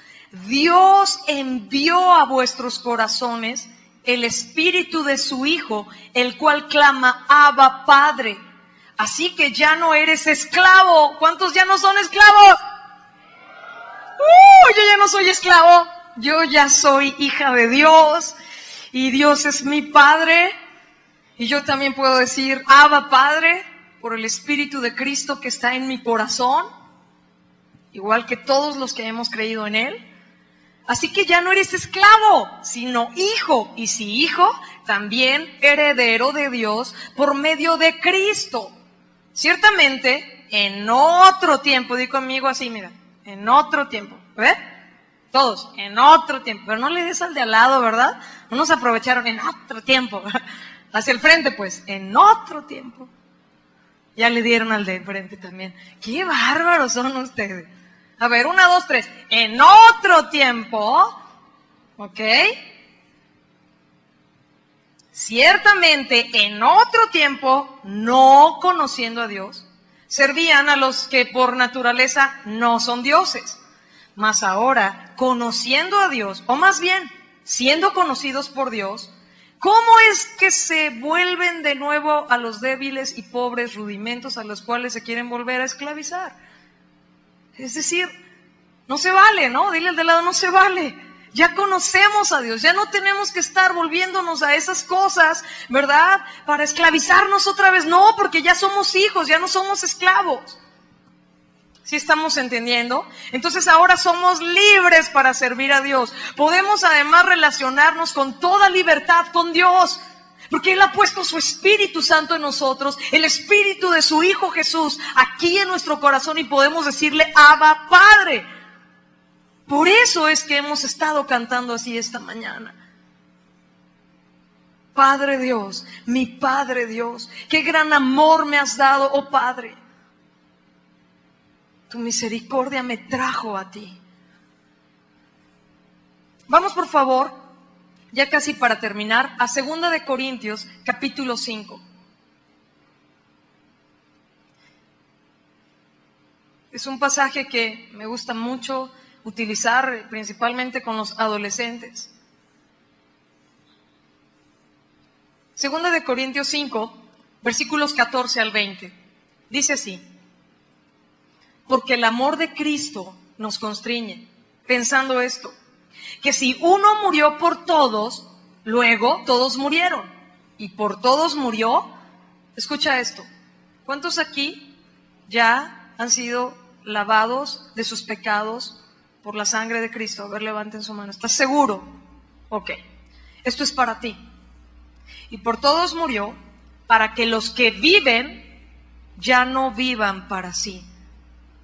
Dios envió a vuestros corazones el espíritu de su Hijo, el cual clama Abba Padre. Así que ya no eres esclavo. ¿Cuántos ya no son esclavos? Yo ya no soy esclavo. Yo ya soy hija de Dios y Dios es mi Padre. Y yo también puedo decir Abba Padre. por el Espíritu de Cristo que está en mi corazón, igual que todos los que hemos creído en Él. Así que ya no eres esclavo, sino hijo, y si hijo, también heredero de Dios por medio de Cristo. Ciertamente, en otro tiempo, di conmigo así, mira, en otro tiempo, ¿ves? Todos, en otro tiempo, pero no le des al de al lado, ¿verdad? No nos aprovecharon en otro tiempo, hacia el frente pues, en otro tiempo. Ya le dieron al de enfrente también. ¡Qué bárbaros son ustedes! A ver, 1, 2, 3. En otro tiempo, ¿ok? Ciertamente, en otro tiempo, no conociendo a Dios, servían a los que por naturaleza no son dioses. Mas ahora, conociendo a Dios, o más bien, siendo conocidos por Dios, ¿cómo es que se vuelven de nuevo a los débiles y pobres rudimentos a los cuales se quieren volver a esclavizar? Es decir, no se vale, ¿no? Dile al de lado, no se vale. Ya conocemos a Dios, ya no tenemos que estar volviéndonos a esas cosas, ¿verdad? Para esclavizarnos otra vez. No, porque ya somos hijos, ya no somos esclavos. ¿Sí estamos entendiendo? Entonces ahora somos libres para servir a Dios. Podemos además relacionarnos con toda libertad con Dios, porque Él ha puesto su Espíritu Santo en nosotros, el Espíritu de su Hijo Jesús aquí en nuestro corazón, y podemos decirle, Abba, Padre. Por eso es que hemos estado cantando así esta mañana. Padre Dios, mi Padre Dios, qué gran amor me has dado, oh Padre. Tu misericordia me trajo a ti. Vamos por favor, ya casi para terminar, a 2 de Corintios, capítulo 5. Es un pasaje que me gusta mucho utilizar, principalmente con los adolescentes. 2 de Corintios 5, versículos 14 al 20. Dice así: porque el amor de Cristo nos constriñe, pensando esto, que si uno murió por todos, luego todos murieron, y por todos murió. Escucha esto, ¿cuántos aquí ya han sido lavados de sus pecados por la sangre de Cristo? A ver, levanten su mano. ¿Estás seguro? Ok, esto es para ti. Y por todos murió, para que los que viven ya no vivan para sí,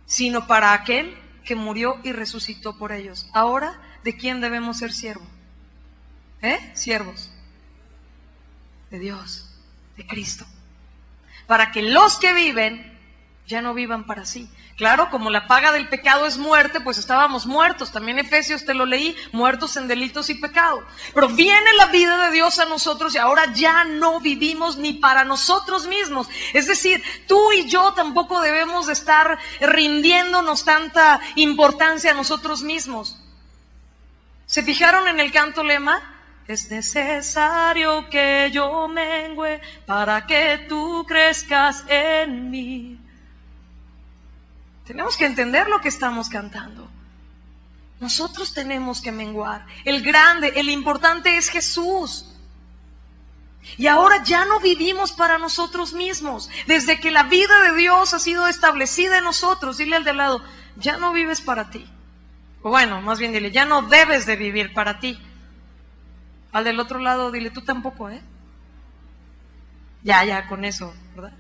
sino para aquel que murió y resucitó por ellos. Ahora, ¿de quién debemos ser siervos? Siervos de Dios, de Cristo, para que los que viven ya no vivan para sí. Claro, como la paga del pecado es muerte, pues estábamos muertos. También Efesios te lo leí, muertos en delitos y pecado. Pero viene la vida de Dios a nosotros y ahora ya no vivimos ni para nosotros mismos. Es decir, tú y yo tampoco debemos de estar rindiéndonos tanta importancia a nosotros mismos. ¿Se fijaron en el canto lema? Es necesario que yo mengüe para que tú crezcas en mí. Tenemos que entender lo que estamos cantando. Nosotros tenemos que menguar. El grande, el importante es Jesús. Y ahora ya no vivimos para nosotros mismos. Desde que la vida de Dios ha sido establecida en nosotros, dile al de lado, ya no vives para ti. O bueno, más bien dile, ya no debes de vivir para ti. Al del otro lado dile, tú tampoco, Ya, con eso, ¿verdad?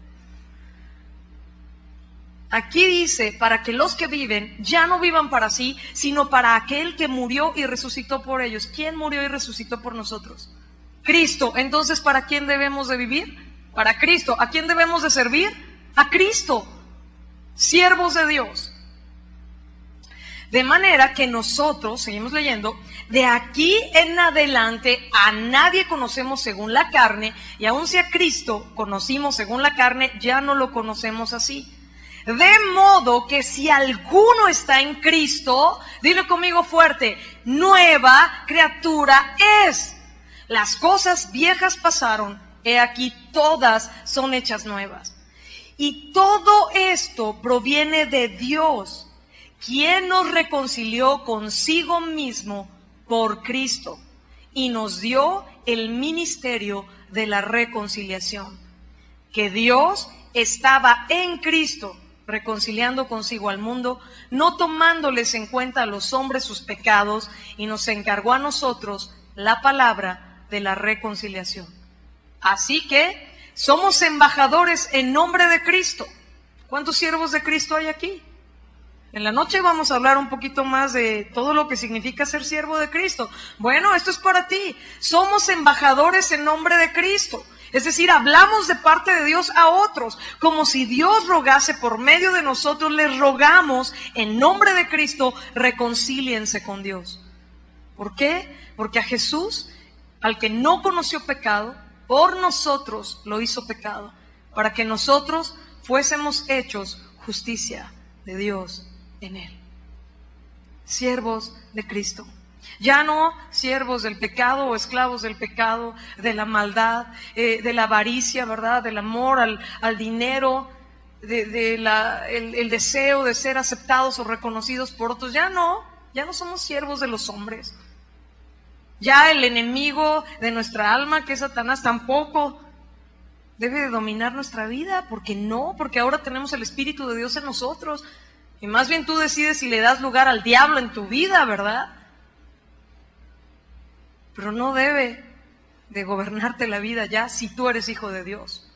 Aquí dice, para que los que viven ya no vivan para sí, sino para aquel que murió y resucitó por ellos. ¿Quién murió y resucitó por nosotros? Cristo. Entonces, ¿para quién debemos de vivir? Para Cristo. ¿A quién debemos de servir? A Cristo. Siervos de Dios. De manera que nosotros, seguimos leyendo, de aquí en adelante a nadie conocemos según la carne, y aun si a Cristo conocimos según la carne, ya no lo conocemos así. De modo que si alguno está en Cristo, dile conmigo fuerte, nueva criatura es. Las cosas viejas pasaron, he aquí todas son hechas nuevas. Y todo esto proviene de Dios, quien nos reconcilió consigo mismo por Cristo y nos dio el ministerio de la reconciliación. Que Dios, estaba en Cristo, reconciliando consigo al mundo, no tomándoles en cuenta a los hombres sus pecados, y nos encargó a nosotros la palabra de la reconciliación. Así que somos embajadores en nombre de Cristo. ¿Cuántos siervos de Cristo hay aquí? En la noche vamos a hablar un poquito más de todo lo que significa ser siervo de Cristo. Bueno, esto es para ti. Somos embajadores en nombre de Cristo. Es decir, hablamos de parte de Dios a otros, como si Dios rogase por medio de nosotros. Les rogamos en nombre de Cristo, reconcíliense con Dios. ¿Por qué? Porque a Jesús, al que no conoció pecado, por nosotros lo hizo pecado, para que nosotros fuésemos hechos justicia de Dios en él. Siervos de Cristo. Ya no siervos del pecado o esclavos del pecado, de la maldad, de la avaricia, ¿verdad? Del amor al dinero, el deseo de ser aceptados o reconocidos por otros. Ya no somos siervos de los hombres. Ya el enemigo de nuestra alma, que es Satanás, tampoco debe de dominar nuestra vida. Porque ahora tenemos el Espíritu de Dios en nosotros. Y más bien tú decides si le das lugar al diablo en tu vida, ¿verdad? Pero no debe de gobernarte la vida ya si tú eres hijo de Dios.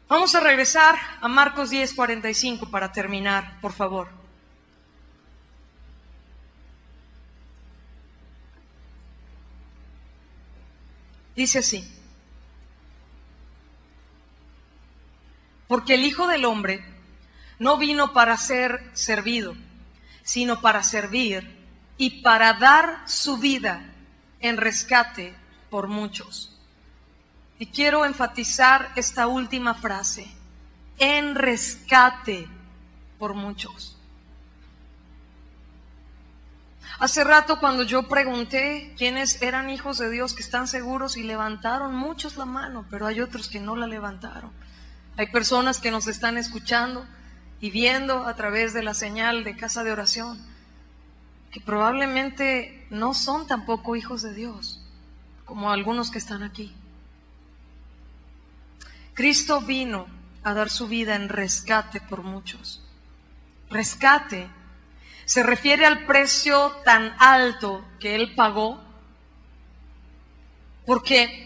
Vamos a regresar a Marcos 10:45 para terminar, por favor. Dice así: porque el Hijo del Hombre no vino para ser servido, sino para servir y para dar su vida en rescate por muchos. Y quiero enfatizar esta última frase: en rescate por muchos. Hace rato, cuando yo pregunté quiénes eran hijos de Dios que están seguros, y levantaron muchos la mano, pero hay otros que no la levantaron. Hay personas que nos están escuchando y viendo a través de la señal de Casa de Oración, que probablemente no son tampoco hijos de Dios, como algunos que están aquí. Cristo vino a dar su vida en rescate por muchos. Rescate se refiere al precio tan alto que Él pagó, porque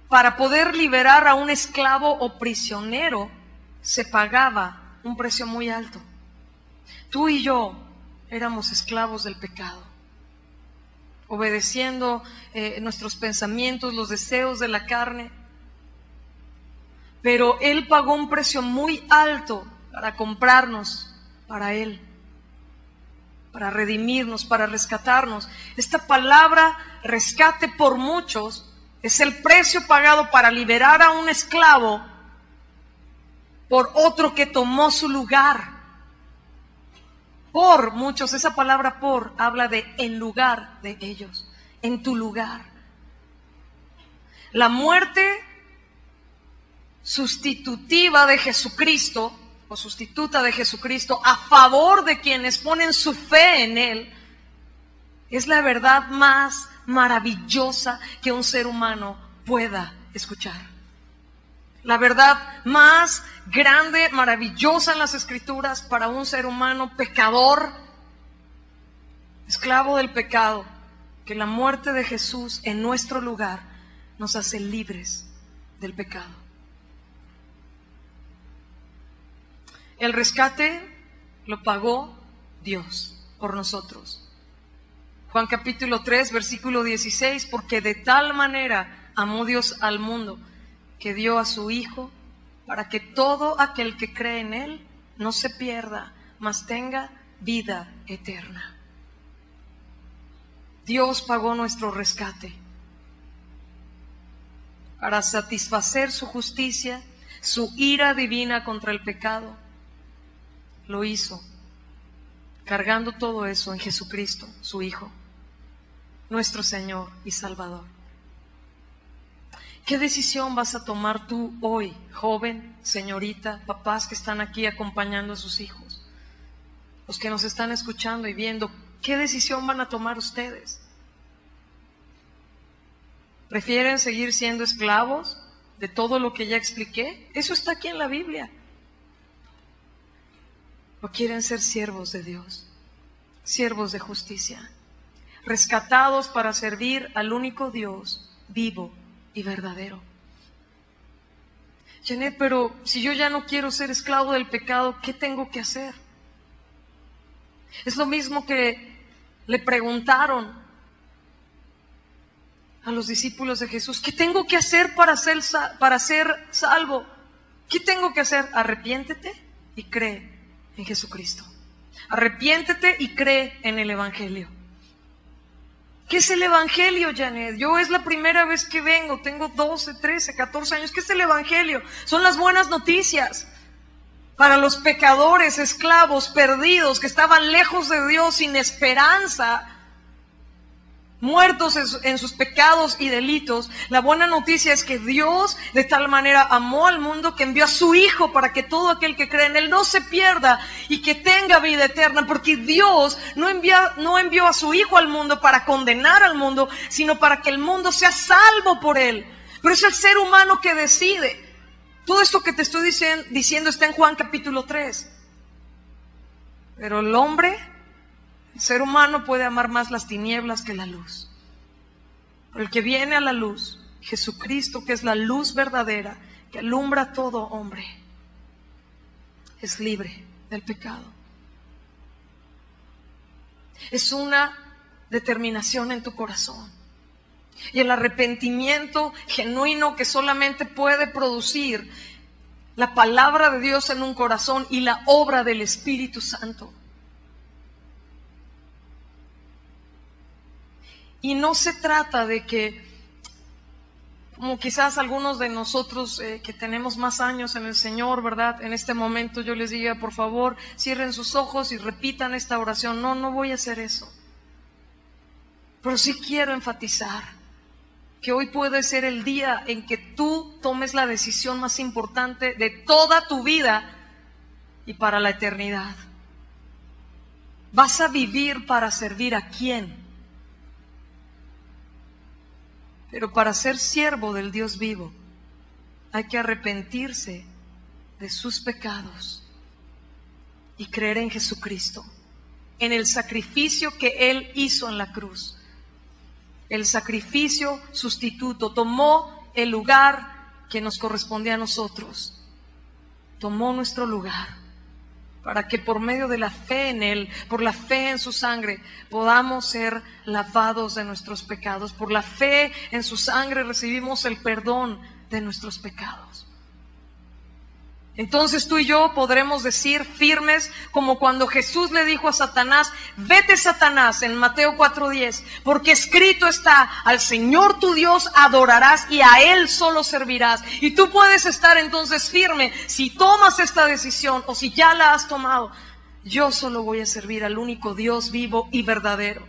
para poder liberar a un esclavo o prisionero se pagaba un precio muy alto. Tú y yo éramos esclavos del pecado, obedeciendo nuestros pensamientos, los deseos de la carne. Pero Él pagó un precio muy alto para comprarnos para Él, para redimirnos, para rescatarnos. Esta palabra rescate por muchos es el precio pagado para liberar a un esclavo por otro que tomó su lugar. Por muchos, esa palabra por habla de en lugar de ellos, en tu lugar. La muerte sustitutiva de Jesucristo, o sustituta de Jesucristo, a favor de quienes ponen su fe en Él, es la verdad más maravillosa que un ser humano pueda escuchar. La verdad más grande, maravillosa en las Escrituras para un ser humano pecador, esclavo del pecado, que la muerte de Jesús en nuestro lugar nos hace libres del pecado. El rescate lo pagó Dios por nosotros. Juan capítulo 3, versículo 16, porque de tal manera amó Dios al mundo, que dio a su Hijo, para que todo aquel que cree en Él no se pierda, mas tenga vida eterna. Dios pagó nuestro rescate para satisfacer su justicia, su ira divina contra el pecado. Lo hizo cargando todo eso en Jesucristo, su Hijo, nuestro Señor y Salvador. ¿Qué decisión vas a tomar tú hoy, joven, señorita, papás que están aquí acompañando a sus hijos? Los que nos están escuchando y viendo, ¿qué decisión van a tomar ustedes? ¿Prefieren seguir siendo esclavos de todo lo que ya expliqué? Eso está aquí en la Biblia. ¿O quieren ser siervos de Dios? Siervos de justicia, rescatados para servir al único Dios vivo y verdadero. Janet, pero si yo ya no quiero ser esclavo del pecado, ¿qué tengo que hacer? Es lo mismo que le preguntaron a los discípulos de Jesús: ¿qué tengo que hacer para ser salvo? ¿Qué tengo que hacer? Arrepiéntete y cree en Jesucristo. Arrepiéntete y cree en el Evangelio. ¿Qué es el Evangelio, Janet? Yo es la primera vez que vengo, tengo 12, 13, 14 años. ¿Qué es el Evangelio? Son las buenas noticias para los pecadores, esclavos, perdidos, que estaban lejos de Dios, sin esperanza, muertos en sus pecados y delitos. La buena noticia es que Dios de tal manera amó al mundo que envió a su Hijo para que todo aquel que cree en Él no se pierda y que tenga vida eterna, porque Dios no envió a su Hijo al mundo para condenar al mundo, sino para que el mundo sea salvo por Él. Pero es el ser humano que decide. Todo esto que te estoy diciendo está en Juan capítulo 3. Pero el hombre, el ser humano, puede amar más las tinieblas que la luz. Pero el que viene a la luz, Jesucristo, que es la luz verdadera, que alumbra a todo hombre, es libre del pecado. Es una determinación en tu corazón. Y el arrepentimiento genuino que solamente puede producir la palabra de Dios en un corazón y la obra del Espíritu Santo. Y no se trata de que, como quizás algunos de nosotros que tenemos más años en el Señor, ¿verdad? En este momento yo les diga: por favor, cierren sus ojos y repitan esta oración. No voy a hacer eso. Pero sí quiero enfatizar que hoy puede ser el día en que tú tomes la decisión más importante de toda tu vida y para la eternidad. ¿Vas a vivir para servir a quién? Pero para ser siervo del Dios vivo hay que arrepentirse de sus pecados y creer en Jesucristo, en el sacrificio que Él hizo en la cruz. El sacrificio sustituto tomó el lugar que nos correspondía a nosotros. Tomó nuestro lugar para que por medio de la fe en Él, por la fe en su sangre, podamos ser lavados de nuestros pecados. Por la fe en su sangre recibimos el perdón de nuestros pecados. Entonces tú y yo podremos decir firmes, como cuando Jesús le dijo a Satanás: vete, Satanás, en Mateo 4:10, porque escrito está: al Señor tu Dios adorarás y a Él solo servirás. Y tú puedes estar entonces firme si tomas esta decisión, o si ya la has tomado: yo solo voy a servir al único Dios vivo y verdadero.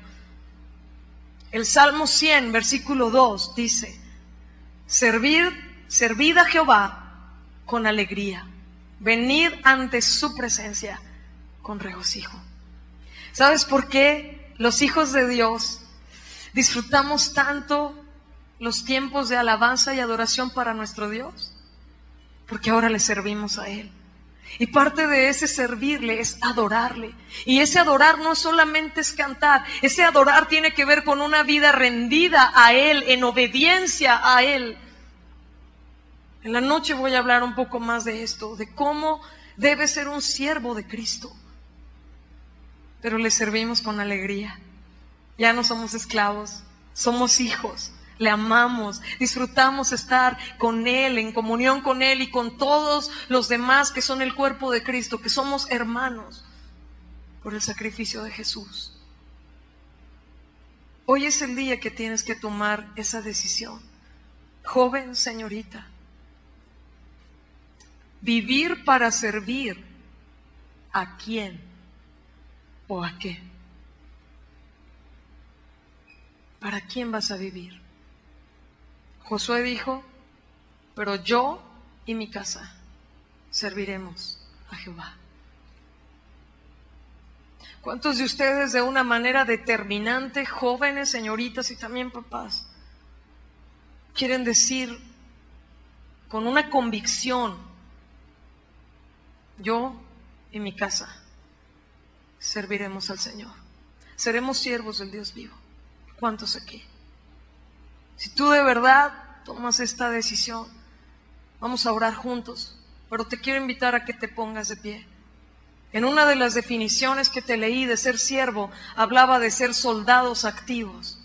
El Salmo 100, versículo 2 dice: servid a Jehová con alegría, venid ante su presencia con regocijo. ¿Sabes por qué los hijos de Dios disfrutamos tanto los tiempos de alabanza y adoración para nuestro Dios? Porque ahora le servimos a Él. Y parte de ese servirle es adorarle. Y ese adorar no solamente es cantar. Ese adorar tiene que ver con una vida rendida a Él, en obediencia a Él. En la noche voy a hablar un poco más de esto, de cómo debe ser un siervo de Cristo. Pero le servimos con alegría. Ya no somos esclavos, somos hijos, le amamos, disfrutamos estar con Él, en comunión con Él y con todos los demás que son el cuerpo de Cristo, que somos hermanos por el sacrificio de Jesús. Hoy es el día que tienes que tomar esa decisión. Joven, señorita, vivir para servir, ¿a quién o a qué? ¿Para quién vas a vivir? Josué dijo: pero yo y mi casa serviremos a Jehová. ¿Cuántos de ustedes de una manera determinante, jóvenes, señoritas y también papás, quieren decir: con una convicción: yo y mi casa serviremos al Señor, seremos siervos del Dios vivo. ¿Cuántos aquí? Si tú de verdad tomas esta decisión, vamos a orar juntos, pero te quiero invitar a que te pongas de pie. En una de las definiciones que te leí de ser siervo, hablaba de ser soldados activos.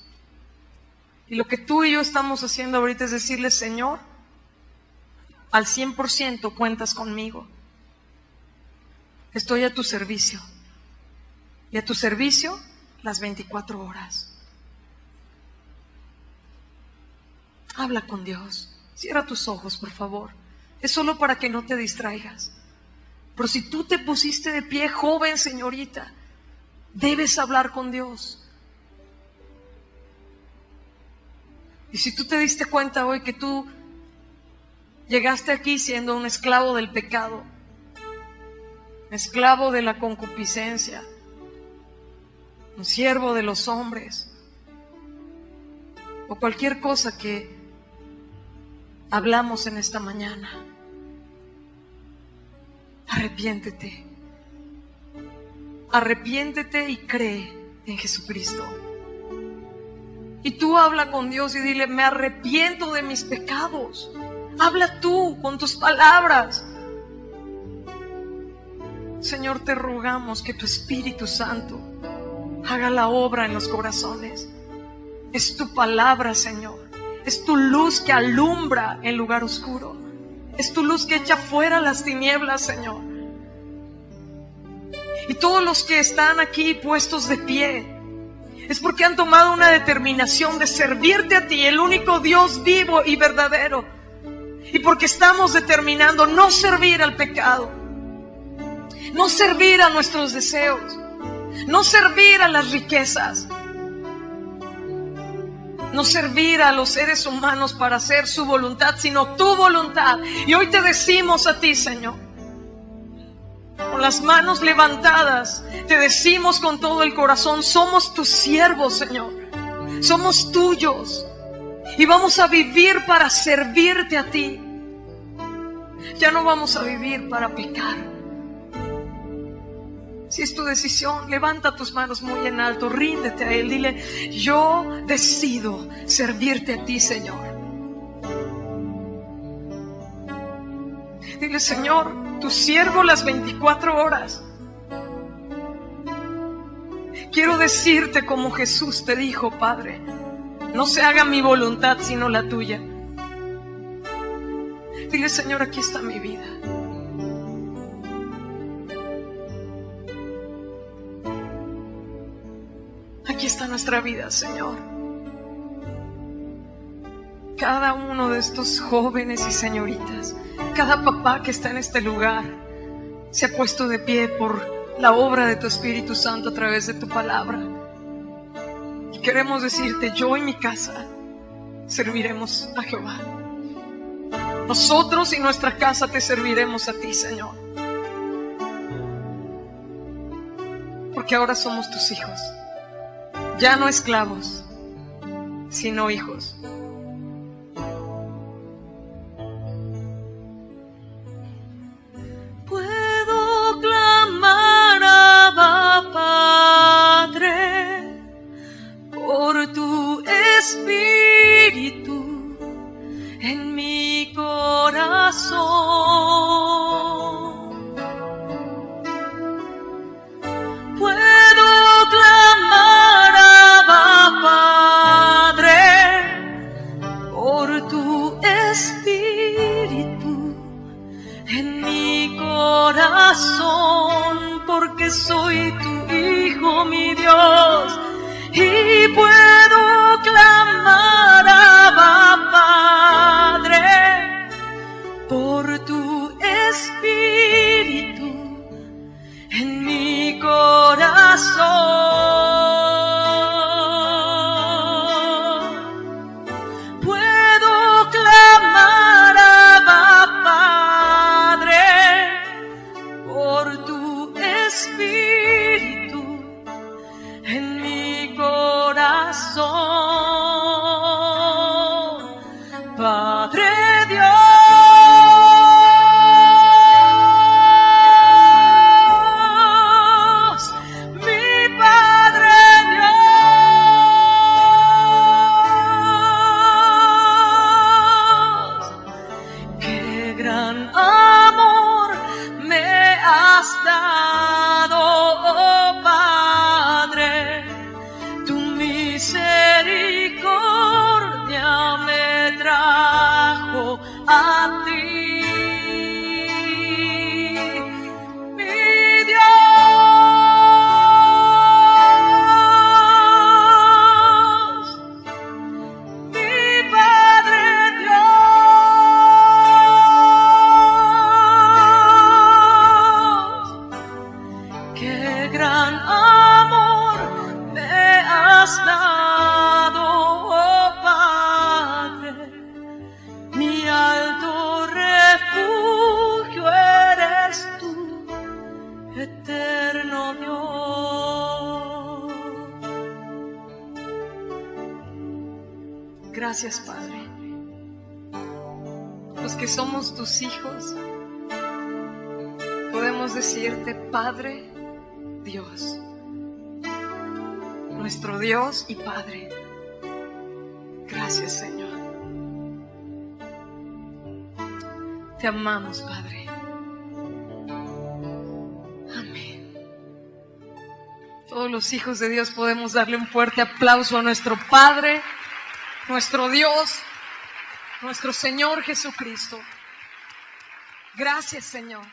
Y lo que tú y yo estamos haciendo ahorita es decirle: Señor, al 100% cuentas conmigo. Estoy a tu servicio. Y a tu servicio las 24 horas. Habla con Dios. Cierra tus ojos, por favor. Es solo para que no te distraigas. Pero si tú te pusiste de pie, joven, señorita, debes hablar con Dios. Y si tú te diste cuenta hoy que tú llegaste aquí siendo un esclavo del pecado, esclavo de la concupiscencia, un siervo de los hombres, o cualquier cosa que hablamos en esta mañana, arrepiéntete. Arrepiéntete y cree en Jesucristo. Y tú habla con Dios y dile: me arrepiento de mis pecados. Habla tú con tus palabras. Señor, te rogamos que tu Espíritu Santo haga la obra en los corazones. Es tu palabra, Señor. Es tu luz que alumbra el lugar oscuro. Es tu luz que echa fuera las tinieblas, Señor. Y todos los que están aquí puestos de pie, es porque han tomado una determinación de servirte a ti, el único Dios vivo y verdadero. Y porque estamos determinando no servir al pecado, no servir a nuestros deseos, no servir a las riquezas, no servir a los seres humanos para hacer su voluntad, sino tu voluntad. Y hoy te decimos a ti, Señor, con las manos levantadas, te decimos con todo el corazón: somos tus siervos, Señor, somos tuyos, y vamos a vivir para servirte a ti. Ya no vamos a vivir para pecar. Si es tu decisión, levanta tus manos muy en alto, ríndete a Él, dile: yo decido servirte a ti, Señor. Dile: Señor, tu siervo las 24 horas. Quiero decirte como Jesús te dijo: Padre, no se haga mi voluntad sino la tuya. Dile: Señor, aquí está mi vida. Aquí está nuestra vida, Señor. Cada uno de estos jóvenes y señoritas, cada papá que está en este lugar, se ha puesto de pie por la obra de tu Espíritu Santo a través de tu palabra. Y queremos decirte: yo y mi casa serviremos a Jehová. Nosotros y nuestra casa te serviremos a ti, Señor. Porque ahora somos tus hijos. Ya no esclavos, sino hijos. Puedo clamar Abba, Padre, por tu Espíritu en mi corazón. Puedo clamar Abba, Padre, por tu Espíritu en mi corazón, porque soy tu Hijo, mi Dios, y puedo clamar Abba, Padre, por tu Espíritu en mi corazón. Puedo clamar Abba, Padre, por tu Espíritu en mi corazón. Padre Dios, Gracias, Padre. Los que somos tus hijos, podemos decirte, Padre, Dios, nuestro Dios y Padre. Gracias, Señor. Te amamos, Padre. Amén. Todos los hijos de Dios podemos darle un fuerte aplauso a nuestro Padre, nuestro Dios, nuestro Señor Jesucristo. Gracias, Señor.